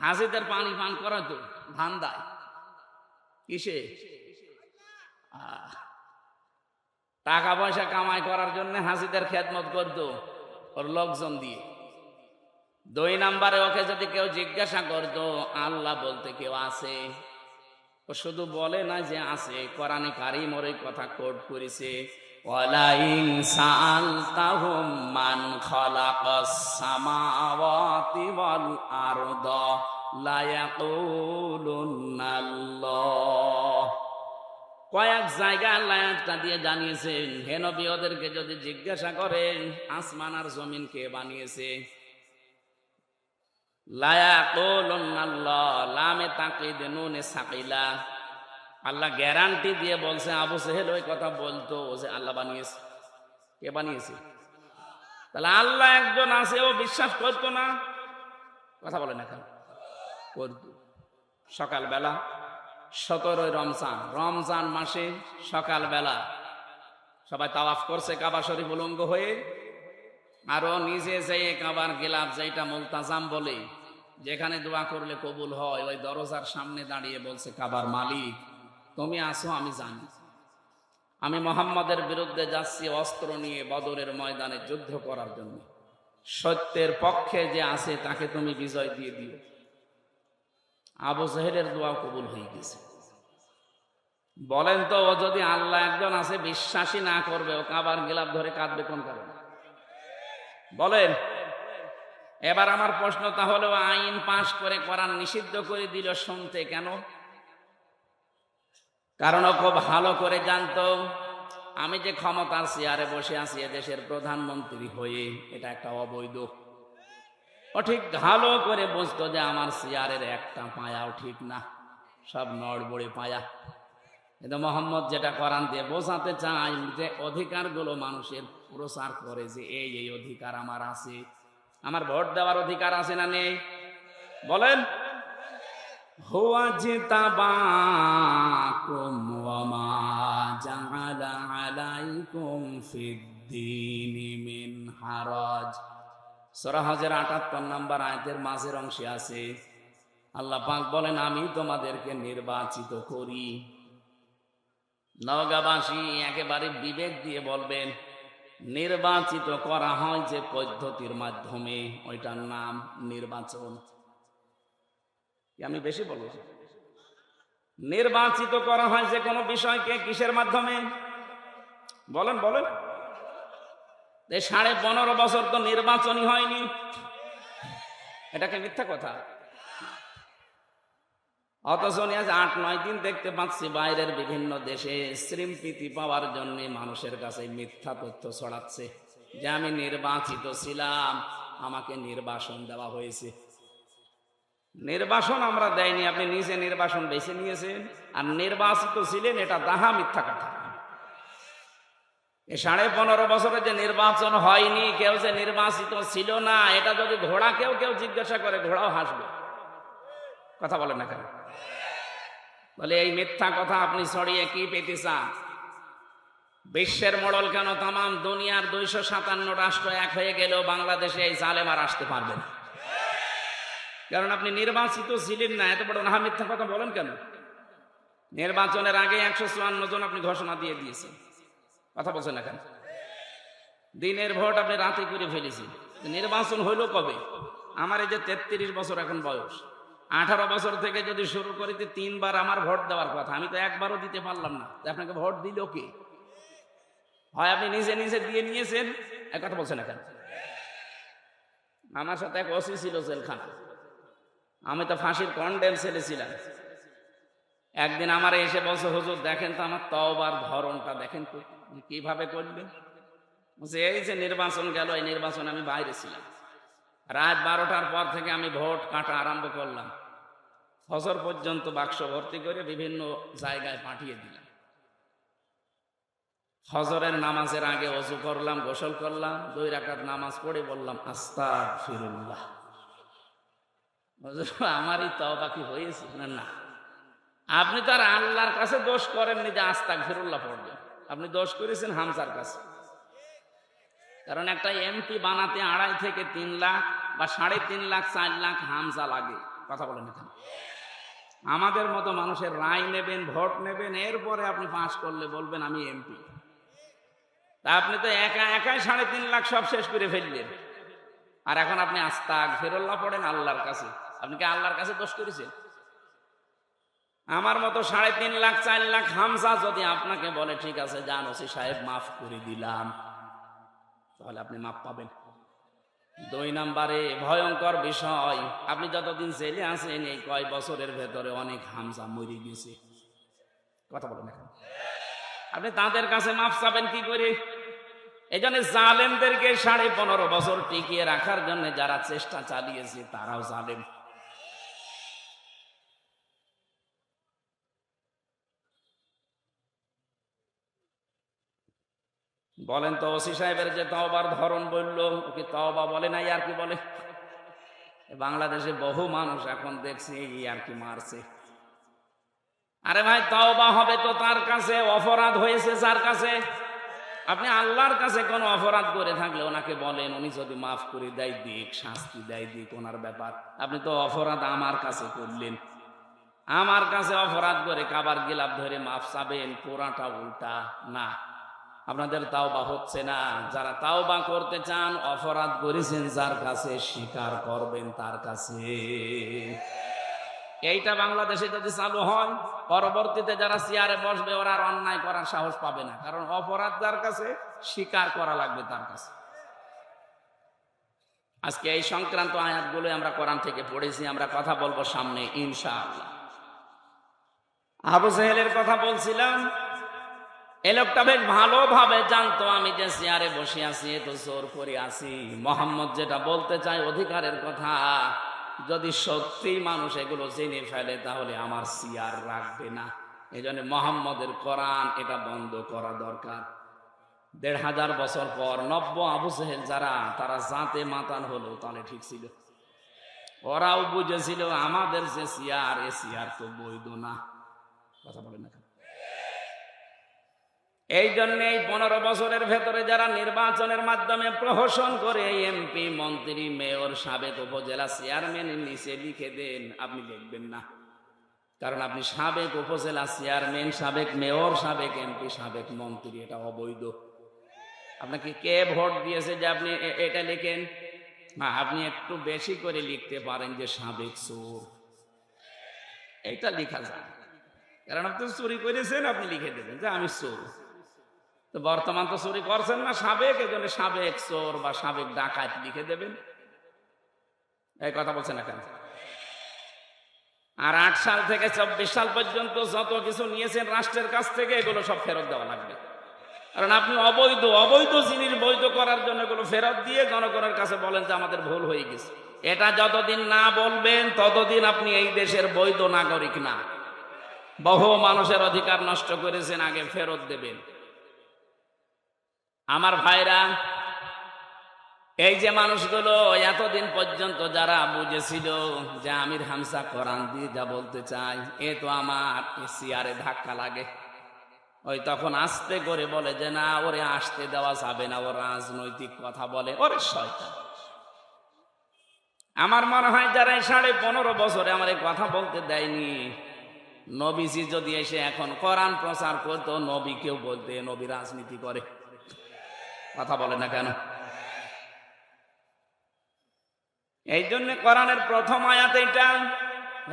হাজিদের পানি পান করাতো ধান্দায়। কিসে? টাকা পয়সা কামাই করার জন্য হাজিদের খেদমত করতো ওর লোকজন দিয়ে। 2 নম্বরে ওকে যদি কেউ জিজ্ঞাসা করতো আল্লাহ বলতে কেউ আছে, ও শুধু বলে না যে আছে, কোরআনে কারিম ওর এই কথা কোট করেছে, ওয়ালা ইন সাআলতাহুম মান খালাকাস সামাওয়াতি ওয়াল আরদা লা ইয়াকুলুনাল্লাহ। কয়েক জায়গায় আল্লাহ একটা দিয়ে জানিয়েছেন, হে নবী ওদেরকে যদি জিজ্ঞাসা করেন আসমান আর জমিন কে বানিয়েছে, লা ইয়াকুলুনাল্লাহ, লামে তাকিদ নুনে সাকিলা, আল্লাহ গ্যারান্টি দিয়ে বলছে আবু জেহেল ওই কথা বলতো যে আল্লাহ বানিয়েছে। কে বানিয়েছে? তাহলে আল্লাহ একজন আছে ও বিশ্বাস করতো না? কথা বলে না কেন? করতো। সকালবেলা 17 রমজান মাসে সকালবেলা সবাই তাওয়াফ করছে কাবা শরীফ উলঙ্গ হয়ে, আরো নিজে যেয়ে কাবার গিলাফ, যেটা মুলতাজাম বলে, যেখানে দোয়া করলে কবুল হয়, ওই দরজার সামনে দাঁড়িয়ে বলছে কাবার মালিক তুমি আসো, আমি জানি আমি মুহাম্মাদের বিরুদ্ধে যাচ্ছি অস্ত্র নিয়ে বদরের ময়দানে যুদ্ধ করার জন্য, সত্যের পক্ষে যে আছে তাকে তুমি বিজয় দিয়ে দিও। আবু জেহেলের দোয়া কবুল হয়ে গেছে। বলেন তো, ও যদি আল্লাহ একজন আছে বিশ্বাসই না করবে, ও কাবার গিলাফ ধরে কাঁদবে কোন কারণে? বলেন। এবার আমার প্রশ্ন, তাহলে ও আইন পাশ করে কোরআন নিষিদ্ধ করে দিল শুনতে কেন? কারণ ও খুব ভালো করে জানতো আমি যে ক্ষমতার চেয়ারে বসে আছি এদেশের প্রধানমন্ত্রী হয়ে, এটা একটা অবৈধ। ও ঠিক ভালো করে বুঝতো যে আমার চেয়ারের একটা পায়াও ঠিক না, সব নড়বড়ে পায়া। কিন্তু মোহাম্মদ যেটা কোরআন দিয়ে বোঝাতে চায় যে অধিকারগুলো মানুষের প্রচার করে, যে এই অধিকার আমার আছে, আমার ভোট দেওয়ার অধিকার আছে না নেই? বলেন। হুয়া জিতাবাকুম ওয়া মা জাআলা আলাইকুম ফিদ্দীনি মিন হারাজ। সূরা হজের 78 নম্বর আয়াতের মাঝের অংশে আছে আল্লাহ পাক বলেন আমি তোমাদেরকে নির্বাচিত করি। নওগাঁবাসী একেবারে বিবেক দিয়ে বলবেন, নির্বাচিত করা হয় যে পদ্ধতির মাধ্যমে, ওইটার নাম নির্বাচন। আমি বেশি বলবো? নির্বাচিত করা হয় যে কোনো বিষয়কে কিসের মাধ্যমে? বলেন বলেন। 15.5 বছর তো নির্বাচনই হয়নি, এটাকে মিথ্যা কথা? অথচ নিয়ে আজ ৮-৯ দিন দেখতে পাচ্ছি বাইরের বিভিন্ন দেশে স্ত্রীমপ্রীতি পাওয়ার জন্য মানুষের কাছে মিথ্যা তথ্য ছড়াচ্ছে যে আমি নির্বাচিত ছিলাম, আমাকে নির্বাসন দেওয়া হয়েছে। নির্বাসন আমরা দেয়নি, আপনি নিজে নির্বাসন বেছে নিয়েছেন। আর নির্বাচিত ছিলেন, এটা দাহা মিথ্যা কথা। এই 15.5 বছরে যে নির্বাচন হয়নি, কেউ যে নির্বাচিত ছিল না, এটা যদি ঘোড়া কেউ জিজ্ঞাসা করে, ঘোড়াও হাসবে। কথা বলেন না কেন? বলে এই মিথ্যা কথা আপনি ছড়িয়ে কি পেতে চান? বিশ্বের মোড়ল কেন, তাম দুনিয়ার 257 রাষ্ট্র এক হয়ে গেলেও বাংলাদেশে এই জালেম আর আসতে পারবে না। কারণ আপনি নির্বাচিত ছিলেন না। এত বড় না মিথ্যা কথা বলেন কেন? নির্বাচনের আগে 154 জন আপনি ঘোষণা দিয়ে দিয়েছেন। কথা বলছেন না কেন? দিনের ভোট আপনি রাতে করে ফেলেছেন। নির্বাচন হইল কবে? আমার এই যে 33 বছর এখন বয়স, 18 বছর থেকে যদি শুরু করিতে 3 বার আমার ভোট দেওয়ার কথা, আমি তো একবারও দিতে পারলাম না। আপনাকে ভোট দিল কে? হয় আপনি নিজে নিজে দিয়ে নিয়েছেন। এক কথা বলছেন না কেন? আমার সাথে এক ওসি ছিল জেলখানা, আমি তো ফাঁসির কন্ডেম ছেলে ছিলাম। একদিন আমার এসে বলছে, হুজুর দেখেন তো আমার তওবার ধরনটা দেখেন তো কিভাবে করলেন। বলছে এই যে নির্বাচন গেল, এই নির্বাচন আমি বাইরে ছিলাম, রাত 12টার পর থেকে আমি ভোট কাটা আরম্ভ করলাম, ফজর পর্যন্ত বাক্স ভর্তি করে বিভিন্ন জায়গায় পাঠিয়ে দিলাম। ফজরের নামাজের আগে ওযু করলাম, গোসল করলাম, 2 রাকাত নামাজ পড়ে বললাম আস্তাগফিরুল্লাহ। আমারই তওবা কি হয়েছে? না, আপনি তো আর আল্লাহর কাছে দোষ করেননি যে আস্তাগফিরুল্লাহ পড়বেন, আপনি দোষ করেছেন হামজার কাছে। কারণ একটা এমপি বানাতে 2.5 থেকে 3 লাখ বা 3.5 লাখ 4 লাখ হামজা লাগে। কথা বলেন এখানে। আমাদের মতো মানুষের রায় নেবেন, ভোট নেবেন, এরপরে আপনি পাস করলে বলবেন আমি এমপি। তা আপনি তো একাই 3.5 লাখ সব শেষ করে ফেললেন। আর এখন আপনি আস্তাগফিরুল্লাহ পড়েন আল্লাহর কাছে। আপনি কি আল্লাহর কাছে দোষ করেছেন? আমার মতো 3.5 লাখ 4 লাখ হামজা যদি আপনাকে বলে ঠিক আছে যান ওসি সাহেব মাফ করে দিলাম, তাহলে আপনি মাফ পাবেন। 2 নম্বরে ভয়ঙ্কর বিষয়, আপনি যতদিন জেলে আছেন এই কয় বছরের ভেতরে অনেক হামজা মরে গেছে। কথা বলেন এখন। আপনি তাদের কাছে মাফ চাবেন কি করে? এই জন্য জালেমদেরকে 15.5 বছর টিকিয়ে রাখার জন্য যারা চেষ্টা চালিয়েছে তারাও জালেম। বলেন তো ওসি সাহেবের যে তওবার ধরন বললো, ওকে তওবা বলে নাই আর কি বলে? বাংলাদেশে বহু মানুষ এখন দেখছি আর কি মারছে। আরে ভাই তওবা হবে তো তার কাছে, অপরাধ হয়েছে যার কাছে। আপনি আল্লাহর কাছে কোনো অপরাধ করে থাকলে ওনাকে বলেন, উনি যদি মাফ করে দেয় দিক, শাস্তি দেয় দিক, ওনার ব্যাপার। আপনি তো অপরাধ আমার কাছে করলেন, আমার কাছে অপরাধ করে কাবার গিলাপ ধরে মাফ চাবেন, পুরাটা উল্টা না। আপনাদের তাওবা হচ্ছে না। যারা তাওবা করতে চান, অপরাধ করেছেন যার কাছে, স্বীকার করবেন তার কাছে। এইটা বাংলাদেশে যদি চালু হয়, পরবর্তীতে যারা চেয়ারে বসবে ওরা আর অন্যায় করার সাহস পাবে না। কারণ অপরাধ যার কাছে, স্বীকার করা লাগবে তার কাছে। আজকে এই সংক্রান্ত আয়াতগুলো আমরা কোরআন থেকে পড়েছি, আমরা কথা বলবো সামনে ইনশাআল্লাহ। আবু জেহেলের কথা বলছিলাম। এ লোকটা বেশ ভালোভাবে জানতো আমি যে চেয়ারে বসে আছি এ তো জোর করে আছি। মোহাম্মদ যেটা বলতে চায় অধিকারের কথা, যদি সত্যি মানুষ এগুলো জেনে ফেলে তাহলে আমার চেয়ার রাখবে না। এই জন্য মোহাম্মদের কোরআন এটা বন্ধ করা দরকার। 1500 বছর পর নব্য আবু জেহেল যারা, তারা জাতে মাতান হলো, তাহলে ঠিক ছিল। ওরাও বুঝেছিল আমাদের যে চেয়ার, এ চেয়ার তো বৈধ না। কথা বলেন না। এই জন্য এই 15 বছরের ভেতরে যারা নির্বাচনের মাধ্যমে প্রহসন করে এমপি, মন্ত্রী, মেয়র, সাবেক উপজেলা চেয়ারম্যানের নিচে লিখে দেন, আপনি লিখবেন না। কারণ আপনি সাবেক উপজেলা চেয়ারম্যান, সাবেক মেয়র, সাবেক এমপি, সাবেক মন্ত্রী, এটা অবৈধ। আপনাকে কে ভোট দিয়েছে যে আপনি এটা লিখেন? না, আপনি একটু বেশি করে লিখতে পারেন যে সাবেক চোর, এইটা লেখা যায়। কারণ আপনি চুরি করেছেন, আপনি লিখে দেবেন যে আমি চোর। তো বর্তমান তো চুরি করছেন না, সাবেক, এজন্য সাবেক চোর বা সাবেক ডাকাত লিখে দেবেন। এই কথা বলছেন না কেন? আর 8 সাল থেকে 24 সাল পর্যন্ত যত কিছু নিয়েছেন রাষ্ট্রের কাছ থেকে এগুলো সব ফেরত দেওয়া লাগবে। কারণ আপনি অবৈধ জিনিস বৈধ করার জন্য এগুলো ফেরত দিয়ে জনগণের কাছে বলেন যে আমাদের ভুল হয়ে গেছে। এটা যতদিন না বলবেন ততদিন আপনি এই দেশের বৈধ নাগরিক না। বহু মানুষের অধিকার নষ্ট করেছেন, আগে ফেরত দেবেন। আমার ভাইরা, এই যে মানুষগুলো এতদিন পর্যন্ত যারা বুঝেছিল যে আমির হামজা কোরআন দিয়ে যা বলতে চাই এ তো আমার চেয়ারে ধাক্কা লাগে, ওই তখন আস্তে করে বলে যে না ওরে আসতে দেওয়া যাবে না, ও রাজনৈতিক কথা বলে, ওরে শয়তান। আমার মনে হয় যারা 15.5 বছরে আমার এই কথা বলতে দেয়নি, নবীজি যদি এসে এখন কোরআন প্রচার করতো, নবীকেও বলতে নবী রাজনীতি করে। কথা বলে না কেন? এই জন্য কোরআনের প্রথম আয়াত এটা।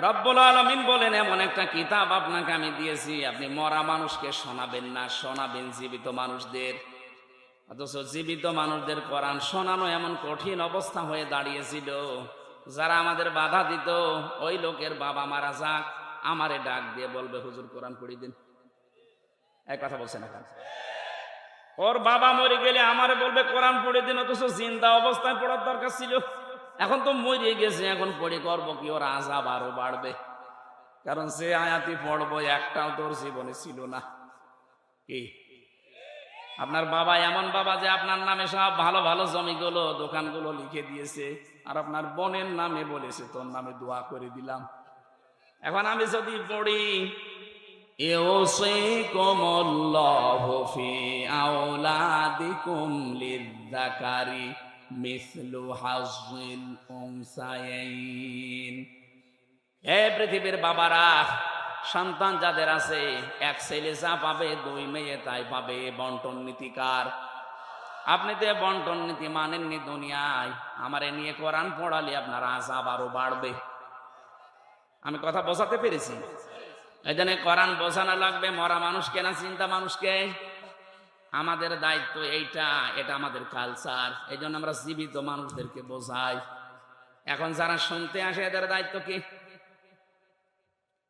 রব্বুল আলামিন বলেন এমন একটা কিতাব আপনাকে আমি দিয়েছি, আপনি মরা মানুষকে শোনাবেন না, শোনাবেন জীবিত মানুষদের। অথচ জীবিত মানুষদের কোরআন শোনানো এমন কঠিন অবস্থা হয়ে দাঁড়িয়েছিল, যারা আমাদের বাধা দিত ওই লোকের বাবা মারা যাক আমারে ডাক দিয়ে বলবে হুজুর কোরআন পড়িয়ে দিন। এক কথা বলছে না কেন? ওর বাবা মরে গেলে আমারে বলবে কোরআন পড়িয়ে দিন, অথচ জিন্দা অবস্থায় পড়ার দরকার ছিল। এখন তো মরে গেছে, এখন পড়ে করবো কি? ওর আযাব আরো বাড়বে। কারণ সে আয়াতি পড়বো একটাও তোর জীবনে ছিল না। কি আপনার বাবা এমন বাবা যে আপনার নামে সব ভালো ভালো জমিগুলো দোকানগুলো লিখে দিয়েছে, আর আপনার বোনের নামে বলেছে তোর নামে দোয়া করে দিলাম। এখন আমি যদি পড়ি ইউসিকুমুল্লাহু ফি আওলাদিকুম লিয-যাকারি মিসলু হাযিল উনসায়াইন। হে পৃথিবীর বাবারা, সন্তান যাদের আছে, এক ছেলে যা পাবে 2 মেয়ে তাই পাবে। বন্টন নীতিকার। আপনি তো বন্টন নীতি মানেননি দুনিয়ায়, আমারে নিয়ে কোরআন পড়ালে আপনার আযাব আরো বাড়বে। আমি কথা বোঝাতে পেরেছি? এই জন্য কোরআন বোঝানো লাগবে মরা মানুষকে না চিন্তা মানুষকে। আমাদের দায়িত্ব এইটা, এটা আমাদের কালচার। এই জন্য আমরা জীবিত মানুষদেরকে বোঝাই। এখন যারা শুনতে আসে এদের দায়িত্ব কি?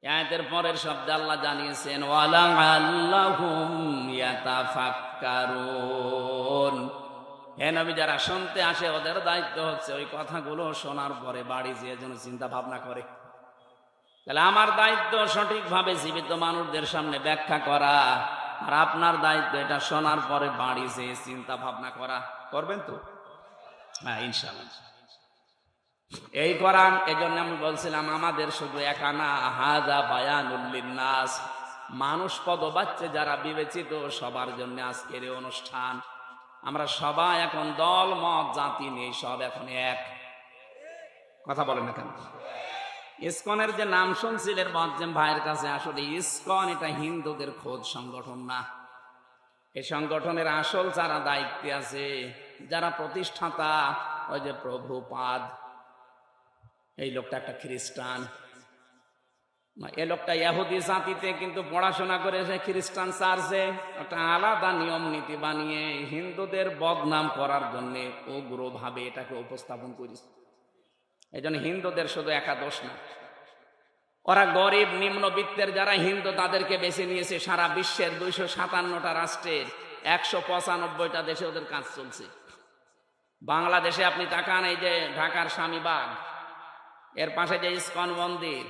আয়াতের পরের শব্দে আল্লাহ জানিয়েছেন ওয়ালাআল্লাহুম ইয়াতাফাক্কারুন। হে নবী, যারা শুনতে আসে ওদের দায়িত্ব হচ্ছে ওই কথাগুলো শোনার পরে বাড়ি যেয়ে যেন চিন্তা ভাবনা করে। তাহলে আমার দায়িত্ব সঠিকভাবে জীবিত মানুষদের সামনে ব্যাখ্যা করা, আর আপনার দায়িত্ব এটা শোনার পরে বাড়ি যেয়ে চিন্তা ভাবনা করা। করবেন তো? হ্যাঁ, ইনশাআল্লাহ। এই কোরআন, এজন্য আমি বলছিলাম আমাদের শুধু একা না, হাযা বায়ানুল লিন্নাস, মানুষ পদবাচ্চে যারা বিবেচিত সবার জন্য আজকের এই অনুষ্ঠান। আমরা সবাই এখন দল মত জাতি নেই, সব এখন এক। কথা বলেন না কেন? ইসকনের যে নাম শুনছিলেন মজ্জেম ভাইয়ের কাছে, আসলে ইসকন এটা হিন্দুদের খোদ সংগঠন না। এই সংগঠনের আসল যারা দায়িত্বে আছে, যারা প্রতিষ্ঠাতা, ওই যে প্রভুপাদ, এই লোকটা একটা খ্রিস্টান। এই লোকটা ইহুদি জাতিতে কিন্তু পড়াশোনা করেছে, খ্রিস্টান চার্চে একটা আলাদা নিয়ম নীতি বানিয়ে হিন্দুদের বদনাম করার জন্য উগ্রভাবে এটাকে উপস্থাপন করেছে। এই জন্য হিন্দুদের শুধু একা দোষ না, ওরা গরিব নিম্নবিত্তের যারা হিন্দু তাদেরকে বেছে নিয়েছে। সারা বিশ্বের 257টা রাষ্ট্রের 195টা দেশে ওদের কাজ চলছে। বাংলাদেশে আপনি তাকান, এই যে ঢাকার স্বামীবাগ, এর পাশে যে ইসকন মন্দির,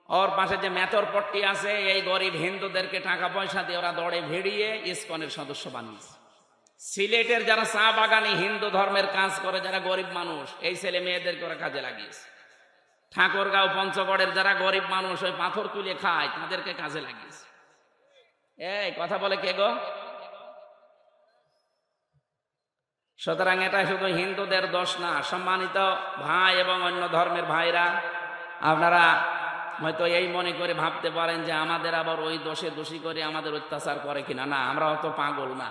ওর পাশে যে মেথরপট্টি আছে, এই গরিব হিন্দুদেরকে টাকা পয়সা দিয়ে ওরা দৌড়ে ভিড়িয়ে ইসকনের সদস্য বানিয়েছে। সিলেটের যারা চা বাগানে হিন্দু ধর্মের কাজ করে, যারা গরিব মানুষ, এই ছেলে মেয়েদেরকে ওরা কাজে লাগিয়েছে। ঠাকুরগাঁও পঞ্চগড়ের যারা গরিব মানুষ ওই পাথর তুলে খায়, তাদেরকে কাজে লাগিয়েছে। এই কথা বলে কে গো? সুতরাং এটা শুধু হিন্দুদের দোষ না। সম্মানিত ভাই এবং অন্য ধর্মের ভাইরা, আপনারা হয়তো এই মনে করে ভাবতে পারেন যে আমাদের আবার ওই দোষে দোষী করে আমাদের অত্যাচার করে কিনা। না, আমরা অত পাগল না।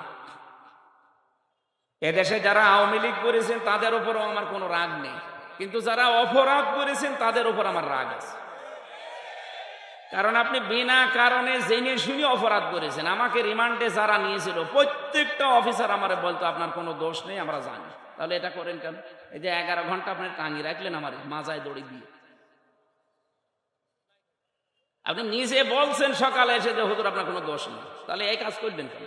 এদেশে যারা আওয়ামী লীগ করেছেন তাদের উপরও আমার কোনো রাগ নেই, কিন্তু যারা অপরাধ করেছেন তাদের উপর আমার রাগ আছে। কারণ আপনি বিনা কারণে জেনে শুনে অপরাধ করেছেন। আমাকে রিমান্ডে যারা নিয়েছিল প্রত্যেকটা অফিসার আমারে বলতো আপনার কোনো দোষ নেই, আমরা জানি। তাহলে এটা করেন কেন? এই যে 11 ঘন্টা আপনি টাঙিয়ে রাখলেন আমার মাজায় দড়ি দিয়ে। আপনি নিজে বলছেন সকালে এসে যে হুজুর আপনার কোনো দোষ নেই, তাহলে এই কাজ করবেন কেন?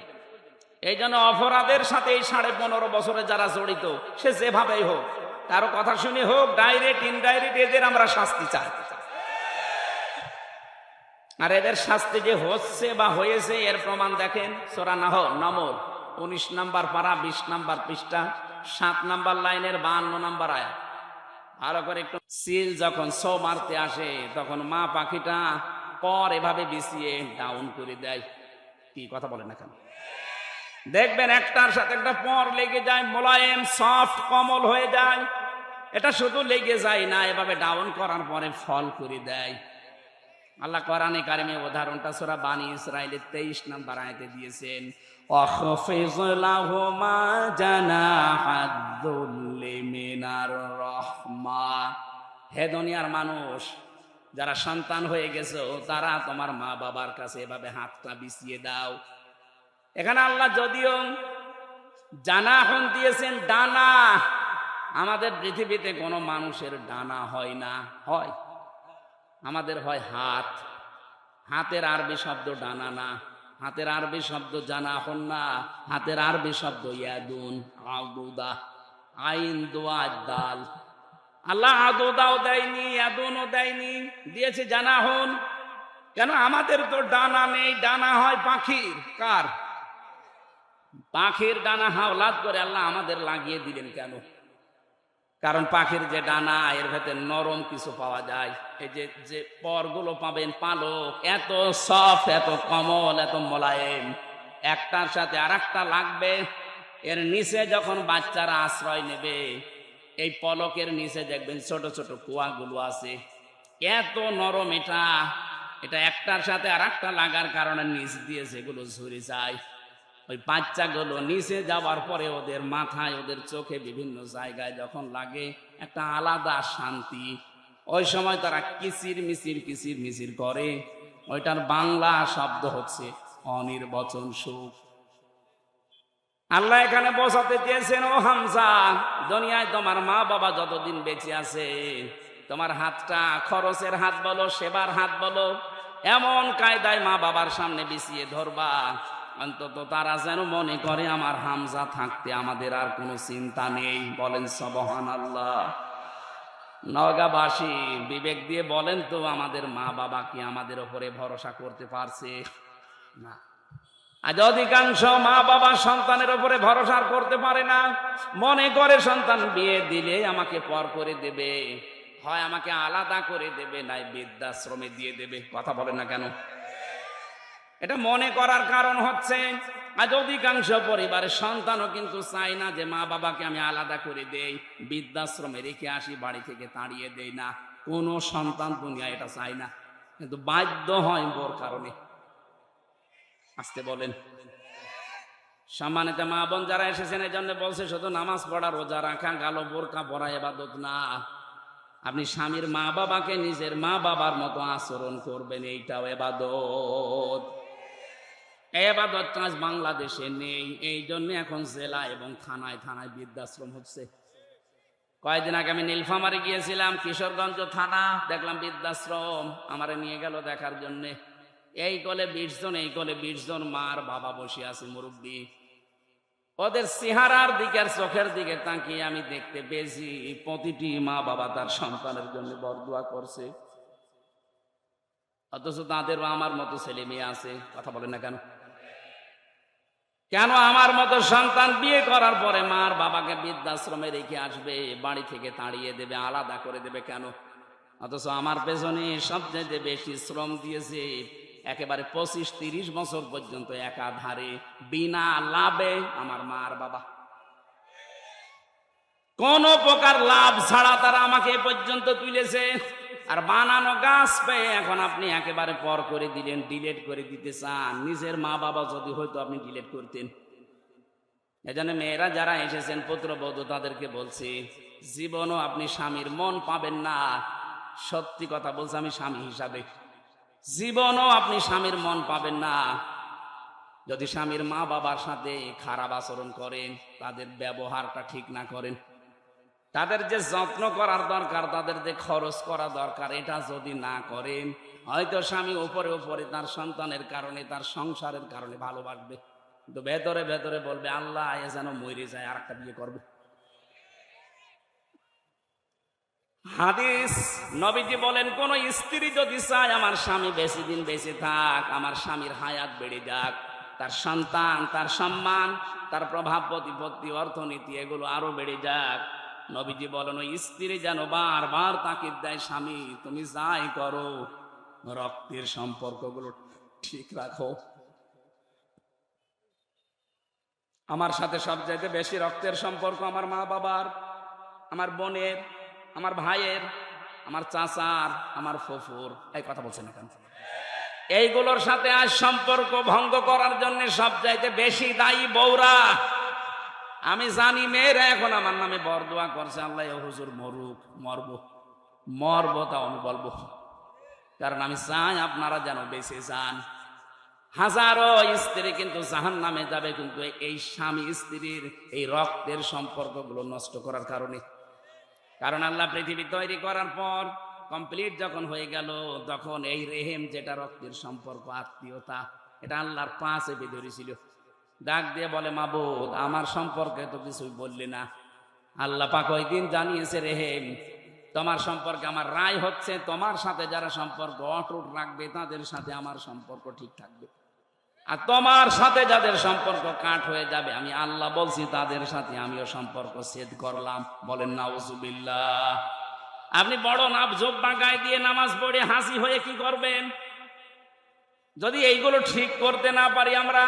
এই জন্য অপরাধের সাথে এই 15.5 বছরে যারা জড়িত, সে যেভাবেই হোক, কারো কথা শুনে হোক, ডাইরেক্ট ইনডাইরেক্ট, এদের আমরা শাস্তি চাই। আর এদের শাস্তি যে হচ্ছে বা হয়েছে এর প্রমাণ দেখেন সূরা নমল 19 নম্বর পারা 20 নম্বর পৃষ্ঠা 7 নম্বর লাইনের 52 নম্বর আয়াত। ভালো করে একটু, সিল যখন সো মারতে আসে তখন মা পাখিটা পর এভাবে বিছিয়ে ডাউন করে দেয়। কি কথা বলেন না কেন? দেখবেন একটার সাথে একটা পর লেগে যায়, মোলায়েম সফট কোমল হয়ে যায়। এটা শুধু লেগে যায় না, এভাবে ডাউন করার পরে ফল করে দেয়। আল্লাহ কোরআনে কারিমে উদাহরণটা সূরা বানী ইসরাঈলের 23 নম্বর আয়াতে দিয়েছেন, ওয়াখফিজ লাহুমা জানাহাদ-দুল্লি মিনার রাহমা। হে দুনিয়ার মানুষ, যারা সন্তান হয়ে গেছো তারা তোমার মা বাবার কাছে এভাবে হাতটা বিছিয়ে দাও। এখানে আল্লাহ যদিও জানাহন দিয়েছেন, ডানা। আমাদের পৃথিবীতে কোনো মানুষের ডানা হয় না, হয় আমাদের হয় হাত। হাতের আরবি শব্দ ডানা না, হাতের আরবি শব্দ জানাহন না, হাতের আরবি শব্দ ইয়াদুন, আদুদা, আইন দোয়া দাল। আল্লাহ আদুদাও দেয়নি, ইয়াদুনও দেয়নি, দিয়েছে জানাহন। কেন? আমাদের তো ডানা নেই, ডানা হয় পাখির। কার? পাখির ডানা হাওলাত করে আল্লাহ আমাদের লাগিয়ে দিলেন কেন? কারণ পাখির যে ডানা, এর ভেতরে নরম কিছু পাওয়া যায়। এই যে পরগুলো পাবেন, পালক এত সফট, এত কোমল, এত মোলায়েম, একটার সাথে আর একটা লাগবে। এর নিচে যখন বাচ্চারা আশ্রয় নেবে, এই পলকের নিচে দেখবেন ছোট ছোট কুয়াগুলো আছে, এত নরম। এটা একটার সাথে আর একটা লাগার কারণে নিচ দিয়ে যেগুলো ঝরে যায়, ওই বাচ্চাগুলো নিচে যাওয়ার পরে ওদের মাথায়, ওদের চোখে, বিভিন্ন জায়গায় যখন লাগে, একটা আলাদা শান্তি। ওই সময় তারা কিচির মিচির কিচির মিচির করে। ওইটার বাংলা শব্দ হচ্ছে অনির্বচন সুখ। আল্লাহ এখানে বোঝাতে চেয়েছেন, ও হামজা, দুনিয়ায় তোমার মা বাবা যতদিন বেঁচে আছে, তোমার হাতটা খরচের হাত বলো, সেবার হাত বলো, এমন কায়দায় মা বাবার সামনে বিছিয়ে ধরবা, অন্তত তারা যেন মনে করে আমার হামজা থাকতে আমাদের আর কোনো চিন্তা নেই। বলেন সুবহানাল্লাহ। নওগাঁবাসী বিবেক দিয়ে বলেন তো, আমাদের মা বাবা কি আমাদের উপরে ভরসা করতে পারছে? না। আজ অধিকাংশ মা বাবা সন্তানের উপরে ভরসা করতে পারে না। মনে করে সন্তান বিয়ে দিলে আমাকে পর করে দেবে, হয় আমাকে আলাদা করে দেবে, নাই বৃদ্ধাশ্রমে দিয়ে দেবে। কথা বলেন না কেন? এটা মনে করার কারণ হচ্ছে, আজ অধিকাংশ পরিবারের সন্তানও কিন্তু চায় না যে মা বাবাকে আমি আলাদা করে দেই, বৃদ্ধাশ্রমে রেখে আসি, বাড়ি থেকে তাড়িয়ে দেই না। কোনো সন্তান দুনিয়া এটা চায় না, কিন্তু বাধ্য হয় বোর কারণে। আসতে বলেন। সম্মানিত মা বোন যারা এসেছেন, এই জন্য বলছে শুধু নামাজ পড়া, রোজা রাখা, গালো বোরকা পরা ইবাদত না। আপনি স্বামীর মা বাবাকে নিজের মা বাবার মতো আচরণ করবেন, এইটাও ইবাদত। ইবাদত কাজ বাংলাদেশে নেই, এই জন্য এখন জেলা এবং থানায় থানায় বৃদ্ধাশ্রম হচ্ছে। কয়েকদিন আগে আমি নীলফামারী গিয়েছিলাম, কিশোরগঞ্জ থানা, দেখলাম বৃদ্ধাশ্রম। আমারে নিয়ে গেল দেখার জন্যে। এই কোলে 20 জন, এই কোলে 20 জন মার বাবা বসে আছে, মুরব্বী। ওদের চেহারার দিকে আর চোখের দিকে তাকিয়ে আমি দেখতে পেয়েছি প্রতিটি মা বাবা তার সন্তানের জন্য বরদোয়া করছে, অথচ তাদেরও আমার মতো ছেলে মেয়ে আছে। কথা বলেন না কেন? কেন আমার মতো সন্তান বিয়ে করার পরে মার বাবাকে বৃদ্ধাশ্রমে রেখে আসবে, বাড়ি থেকে তাড়িয়ে দেবে, আলাদা করে দেবে কেন? অথচ আমার পেছনে সবচেয়ে বেশি শ্রম দিয়েছে একেবারে 25-30 বছর পর্যন্ত একাধারে বিনা লাভে আমার মা আর বাবা। কোন প্রকার লাভ ছাড়া তারা আমাকে এ পর্যন্ত তুলেছে। আর বানানো গাছ পেয়ে এখন আপনি একেবারে পর করে দিলেন, ডিলেট করে দিতে চান। নিজের মা বাবা যদি হয়তো আপনি ডিলেট করতেন। এজন্য মেয়েরা যারা এসেছেন পুত্রবধূ, তাদেরকে বলছি, জীবনও আপনি স্বামীর মন পাবেন না। সত্যি কথা বলছি আমি স্বামী হিসাবে, জীবনও আপনি স্বামীর মন পাবেন না যদি স্বামীর মা বাবার সাথে খারাপ আচরণ করেন, তাদের ব্যবহারটা ঠিক না করেন, তাদের যে যত্ন করার দরকার, তাদের যে খরচ করা দরকার, এটা যদি না করেন, হয়তো স্বামী উপরে উপরে তার সন্তানের কারণে, তার সংসারের কারণে ভালোবাসবে, কিন্তু ভেতরে ভেতরে বলবে আল্লাহ এ যেন মরে যায়, আর একটা বিয়ে করবো। হাদিস, নবীজি বলেন কোন স্ত্রী যদি চায় আমার স্বামী বেশি দিন বেঁচে থাক, আমার স্বামীর হায়াত বেড়ে যাক, তার সন্তান, তার সম্মান, তার প্রভাব প্রতিপত্তি, অর্থনীতি এগুলো আরো বেড়ে যাক, নবীজি বলেন ওই স্ত্রী যেন বারবার তাকিদ দেয়, স্বামী তুমি যাই করো রক্তের সম্পর্কগুলো ঠিক রাখো। আমার সাথে সবচাইতে বেশি রক্তের সম্পর্ক আমার মা বাবার, আমার বোনের, আমার ভাইয়ের, আমার চাচার, আমার ফুফুর। এই কথা বলছেন কেন? এইগুলোর সাথে আজ সম্পর্ক ভঙ্গ করার জন্য সবচাইতে বেশি দায়ী বউরা। আমি জানি মেয়েরা এখন আমার নামে বরদোয়া করছে, আল্লাহ হুজুর মরুক, মরবো তাও আমি বলবো, কারণ আমি চাই আপনারা যেন বেঁচে যান। হাজারো স্ত্রী কিন্তু জাহান্নামে যাবে, কিন্তু এই স্বামী স্ত্রীর এই রক্তের সম্পর্কগুলো নষ্ট করার কারণে। কারণ আল্লাহ পৃথিবী তৈরি করার পর কমপ্লিট যখন হয়ে গেল, তখন এই রেহেম যেটা রক্তের সম্পর্ক, আত্মীয়তা, এটা আল্লাহর পাশে বেঁধে ছিল। ডাক দিয়ে বলে মাবুদ আমার সম্পর্কে তো কিছুই বললি না। আল্লাহ পাক ওই দিন জানিয়েছে রেহেম তোমার সম্পর্কে আমার রায় হচ্ছে, তোমার সাথে যারা সম্পর্ক অটুট রাখবে তাদের সাথে আমার সম্পর্ক ঠিক থাকবে, আর তোমার সাথে যাদের সম্পর্ক কাট হয়ে যাবে আমি আল্লাহ বলছি তাদের সাথে আমিও সম্পর্ক ছেদ করলাম। বলেন নাউজুবিল্লাহ। আপনি বড় নাপ জোব্বা গায়ে দিয়ে নামাজ পড়ে হাসি হয়ে কি করবেন যদি এইগুলো ঠিক করতে না পারি আমরা?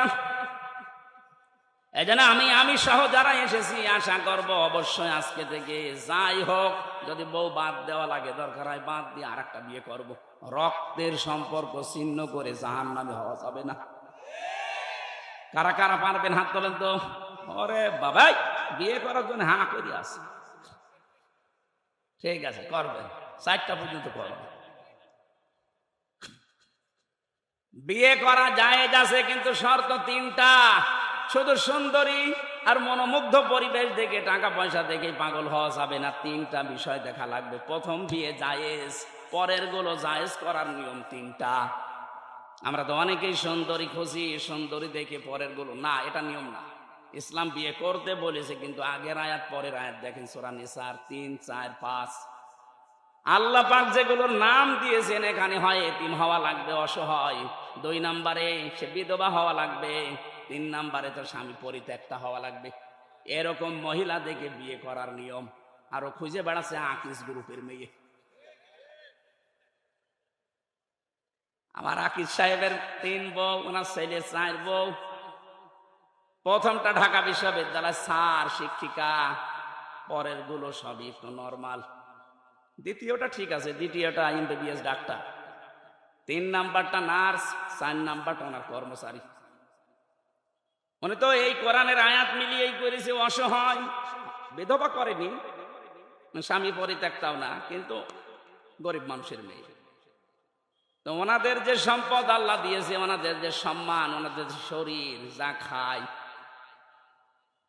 এজন্য আমি সহ যারা এসেছি আশা করব অবশ্যই আজকে থেকে যাই হোক, যদি বউ বাদ দেওয়া লাগে দরকার হয় বাদ দিয়ে আর একটা বিয়ে করব। রক্তের সম্পর্ক ছিন্ন করে জাহান্নামে হওয়া যাবে না। কারা কারা পারবেন হাত তোলেন তো। ওরে বাবাই বিয়ে করার জন্য হা করে আছে, ঠিক আছে করবেন, 4টা পর্যন্ত করবেন। বিয়ে করা জায়েজ আছে, কিন্তু শর্ত 3টা। শুধু সুন্দরী আর মনোমুগ্ধ পরিবেশ দেখে, টাকা পয়সা দেখে পাগল হওয়া যাবে না। 3টা বিষয় দেখা লাগবে। প্রথম বিয়ে জায়েজ, পরের গুলো জায়েজ করার নিয়ম 3টা। আমরা তো অনেকেই সুন্দরী খুঁজি, সুন্দরী দেখে পরের গুলো না, এটা নিয়ম না। ইসলাম বিয়ে করতে বলেছে, কিন্তু আগের আয়াত পরের আয়াত দেখেন সূরা নিসার 3, 4, 5। আল্লাহ পাক যেগুলোর নাম দিয়েছেন এখানে হয় এতিম হওয়া লাগবে, অসহায়, 2 নম্বরে সে বিধবা হওয়া লাগবে, 3 নম্বরে তো স্বামী পরিত্যক্তা হওয়া লাগবে। এরকম মহিলা দেখে বিয়ে করার নিয়ম। আরো খুঁজে বেড়াচ্ছে আকিস গ্রুপের মেয়ে। আমার আকিস সাহেবের 3 বউ, ওনার ছেলে 4 বউ। প্রথমটা ঢাকা বিশ্ববিদ্যালয় স্যার, শিক্ষিকা, পরের গুলো সবই একটু নর্মাল। দ্বিতীয়টা ঠিক আছে, দ্বিতীয়টা এমবিবিএস ডাক্তার, 3 নাম্বারটা নার্স, 4 নাম্বারটা ওনার কর্মচারী। উনি তো এই কোরআনের আয়াত মিলিয়েই করেছে, অসহায়, বিধবা করেনি, স্বামী পরিত্যক্তাও না, কিন্তু গরিব মানুষের মেয়ে। তো ওনাদের যে সম্পদ আল্লাহ দিয়েছে, ওনাদের যে সম্মান, ওনাদের যে শরীর যা খায়,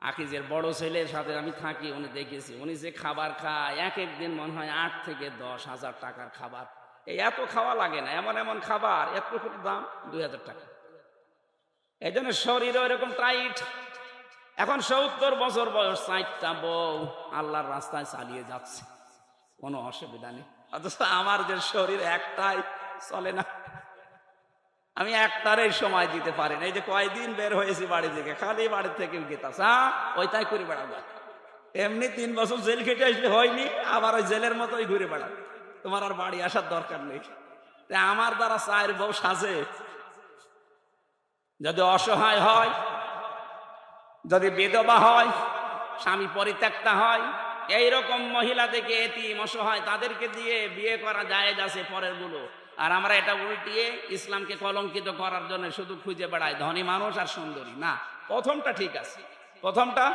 আকিজের বড় ছেলের সাথে আমি থাকি, উনি দেখেছি উনি যে খাবার খায় এক এক দিন মনে হয় 8 থেকে 10 হাজার টাকার খাবার। এই এত খাওয়া লাগে না, এমন এমন খাবার এত দাম 2000 টাকা। এই জন্য শরীরও এরকম টাইট। এখন 70 বছর বয়স, 4টা বউ, আল্লাহর রাস্তায় চালিয়ে যাচ্ছে, কোনো অসুবিধা নেই। অথচ আমার যে শরীর একটাই চলে না, আমি একটারই সময় দিতে পারি না। এই যে কয়দিন বের হয়েছি বাড়ি থেকে, খালি বাড়ি থেকে গেতাছে ওই তাই করে বেড়াবো। এমনি 3 বছর জেল খেটে আসলে হয়নি, আবার ওই জেলের মতোই ঘুরে বেড়াবো। তোমার আর বাড়ি আসার দরকার নেই। আমার দ্বারা 4 বউ সাজে? যদি অসহায় হয়, যদি বিধবা হয়, স্বামী পরিত্যক্তা হয়, এইরকম মহিলা থেকে এতিম অসহায় তাদেরকে দিয়ে বিয়ে করা জায়েজ আছে পরের গুলো। আর আমরা এটা উল্টিয়ে ইসলামকে কলঙ্কিত করার জন্য শুধু খুঁজে বেড়াই ধনী মানুষ আর সুন্দরী। না, প্রথমটা ঠিক আছে। প্রথমটা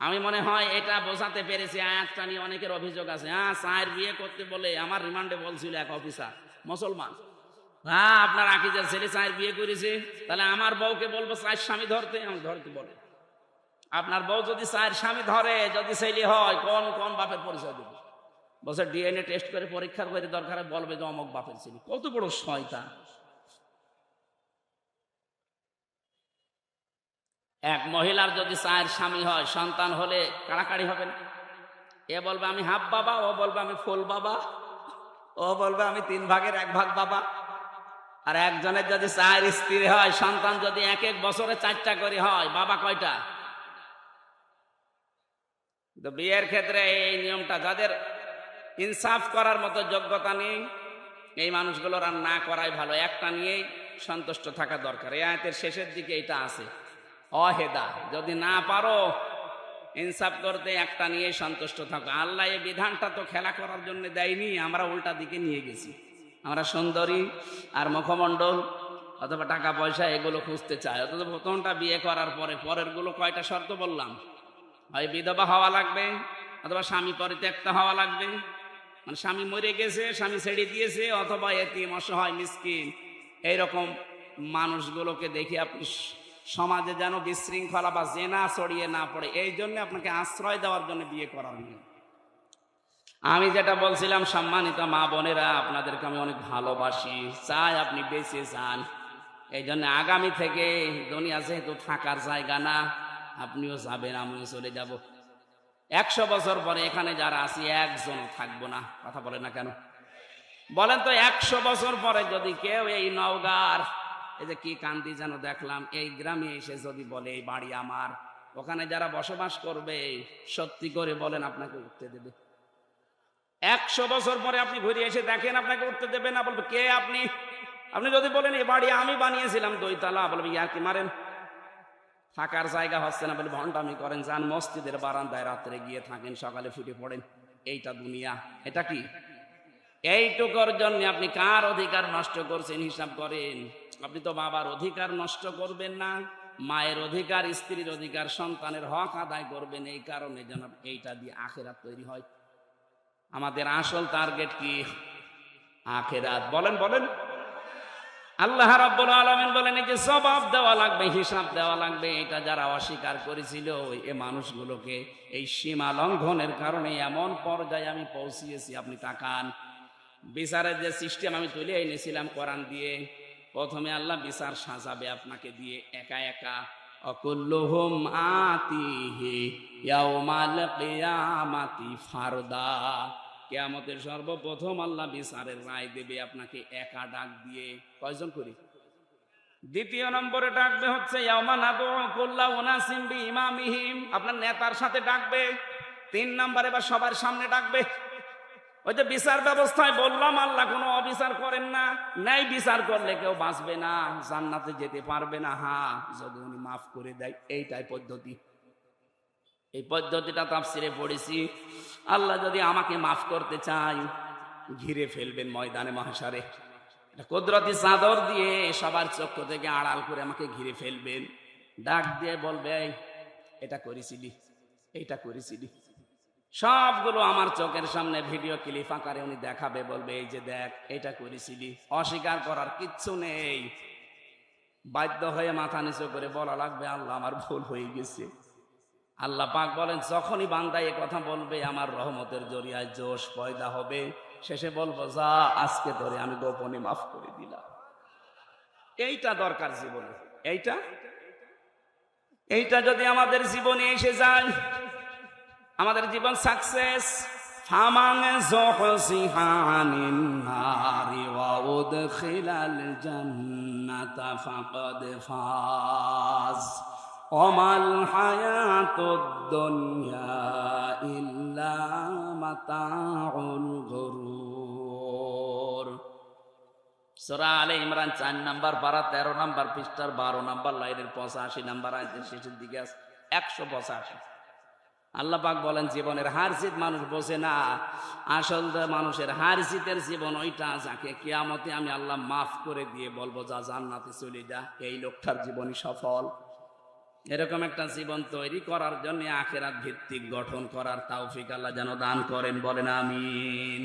আমি মনে হয় এটা বোঝাতে পেরেছি। আয়াতটা নিয়ে অনেকের অভিযোগ আছে, 4 বিয়ে করতে বলে আমার রিমান্ডে বলছিল এক অফিসার মুসলমান, আপনার আকিজের ছেলে 4 বিয়ে করেছে, তাহলে আমার বউকে বলবো 4 স্বামী ধরতে? আমি ধরতে বলে, আপনার বউ যদি 4 স্বামী ধরে, যদি ছেলে হয়, কোন কোন বাপের পরিচয় দেবে? বলছে ডিএনএ টেস্ট করে পরীক্ষা করে দরকার বলবে যে অমুক বাপের ছিল। কত বড় শয়তান! এক মহিলার যদি চায়ের স্বামী হয়, সন্তান হলে কাড়াকাড়ি হবে না? এ বলবে আমি হাফ বাবা, ও বলবে আমি ফুল বাবা, ও বলবে আমি 3 ভাগের 1 ভাগ বাবা। আর একজনের যদি চায়ের স্ত্রী হয়, সন্তান যদি এক এক বছরে 4টা করে হয়, বাবা কয়টা? তো বিয়ের ক্ষেত্রে এই নিয়মটা, যাদের ইনসাফ করার মতো যোগ্যতা নেই, এই মানুষগুলোর আর না করাই ভালো। একটা নিয়েই সন্তুষ্ট থাকা দরকার। এই আয়াতের শেষের দিকে এটা আছে, অহেদা, যদি না পারো ইনসাফ করতে, একটা নিয়েই সন্তুষ্ট থাকো। আল্লাহ এই বিধানটা তো খেলা করার জন্য দেয়নি, আমরা উল্টা দিকে নিয়ে গেছি। আমরা সুন্দরী আর মুখমণ্ডল অথবা টাকা পয়সা এগুলো খুঁজতে চাই। অথচ প্রথমটা বিয়ে করার পরে পরের গুলো কয়টা শর্ত বললাম? হয় বিধবা হওয়া লাগবে, অথবা স্বামী পরিত্যক্ত হওয়া লাগবে, মানে স্বামী মরে গেছে, স্বামী ছেড়ে দিয়েছে, অথবা এতিম অসহায় মিসকিন। এইরকম মানুষগুলোকে দেখে আপনি সমাজে যেন বিশৃঙ্খলা বা জেনা ছড়িয়ে না পড়ে, এই জন্য আপনাকে আশ্রয় দেওয়ার জন্য বিয়ে করার নিয়ম। আমি যেটা বলছিলাম, সম্মানিত মা বোনেরা, আপনাদেরকে আমি অনেক ভালোবাসি, চাই আপনি বেঁচে যান। এই জন্য আগামী থেকে দুনিয়া যেহেতু থাকার জায়গা না, আপনিও যাবেন, আমিও চলে যাব। 100 বছর পরে এখানে যারা আছি একজনও থাকবো না। কথা বলে না কেন? বলেন তো, 100 বছর পরে যদি কেউ এই নওগাঁর, এই যে কি কান্দি যেন দেখলাম, এই গ্রামে এসে যদি বলে এই বাড়ি আমার, ওখানে যারা বসবাস করবে, সত্যি করে বলেন আপনাকে উঠতে দেবে? 100 বছর পরে আপনি ঘুরে এসে দেখেন, আপনাকে উঠতে দেবে না? বলবে কে আপনি? আপনি যদি বলেন এই বাড়ি আমি বানিয়েছিলাম 2 তলা, বলবে ইয়ার কি মারেন, থাকার জায়গা হচ্ছে না, বলে ভণ্ডামি করেন, যান মসজিদের বারান্দায় রাত্রে গিয়ে থাকেন, সকালে ফুটে পড়েন। এইটা দুনিয়া? এটা কি? এইটুকুর জন্য আপনি কার অধিকার নষ্ট করছেন হিসাব করেন। আপনি তো বাবার অধিকার নষ্ট করবেন না, মায়ের অধিকার, স্ত্রীর অধিকার, সন্তানের হক আদায় করবেন। এই কারণে যেন এইটা দিয়ে আখেরাত তৈরি হয়। আমাদের আসল টার্গেট কি? আখেরাত। বলেন বলেন। আল্লাহ রাব্বুল আলামিন বলেন এই যে জবাব দেওয়া লাগবে, হিসাব দেওয়া লাগবে, এটা যারা অস্বীকার করেছিল এই মানুষগুলোকে এই সীমা লঙ্ঘনের কারণে এমন পর্যায়ে আমি পৌঁছিয়েছি। আপনি তাকান, বিচারের যে সিস্টেম আমি তুলে এনেছিলাম কোরআন দিয়ে, প্রথমে আল্লাহ বিচার সাজাবে আপনাকে দিয়ে একা একা। অকুল্লুহুম আতিহি ইয়াউমাল কিয়ামাতি ফারদা। কিয়ামতের সর্বপ্রথম আল্লাহ বিচারের রায় দেবে আপনাকে একা ডাক দিয়ে। কয়জন করি? দ্বিতীয় নম্বরে ডাকবে হচ্ছে ইয়াউমা নাদউ কুল্লা উনাসিম বিইমামিহিম, আপনার নেতার সাথে ডাকবে। 3 নম্বরে বা সবার সামনে ডাকবে। ওই যে বিচার ব্যবস্থায় বললাম আল্লাহ কোনো অবিচার করেন না, ন্যায় বিচার করলে কেউ বাঁচবে না, জান্নাতে যেতে পারবে না। হ্যাঁ, যদি উনি মাফ করে দেয়, এইটাই পদ্ধতি। এই পদ্ধতিটা তাফসিরে পড়েছি। আল্লাহ যদি আমাকে মাফ করতে চাই, ঘিরে ফেলবেন ময়দানে মাহশারে, কুদরতি চাদর দিয়ে সবার চক্ষু থেকে আড়াল করে আমাকে ঘিরে ফেলবেন। ডাক দিয়ে বলবে এটা করেছিলি, এইটা করেছিলি। সবগুলো আমার চোখের সামনে ভিডিও ক্লিপ আকারে উনি দেখাবে, বলবে এই যে দেখ, এটা করেছিলি। অস্বীকার করার কিচ্ছু নেই। বাধ্য হয়ে মাথা নিচু করে বলা লাগবে আল্লাহ আমার ভুল হয়ে গেছে। আল্লাহ পাক বলেন যখনই বান্দা এ কথা বলবে, আমার রহমতের জরিয়ায় জোশ পয়দা হবে। শেষে বলবো যা, আজকে ধরে আমি গোপনে মাফ করে দিলাম। এইটা দরকার জীবনে। এইটা যদি আমাদের জীবনে এসে যায়, আমাদের জীবন সাকসেস। ফামান যুহজিহা আনিন নারি ওয়া উদখিলাল জান্নাতা ফাকাদ ফাজ ওমাল হায়াতুদ দুনিয়া ইল্লা মাতাউল গুরুর। সূরা আলে ইমরান 4 নম্বর পারা 13 নম্বর পৃষ্ঠার 12 নম্বর লাইনের 85 নম্বর আয়াতের শেষের দিকে আছে 185। আল্লাহ পাক বলেন জীবনের হার জিত মানুষ বোঝে না। আসল মানুষের হার জিতের জীবন ওইটা, যাকে কিয়ামতে আমি আল্লাহ মাফ করে দিয়ে বলবো যা জান্নাতে চলে যা, এই লোকটার জীবনই সফল। এরকম একটা জীবন তৈরি করার জন্য আখিরাত ভিত্তিক গঠন করার তৌফিক আল্লাহ যেন দান করেন। বলেন আমিন।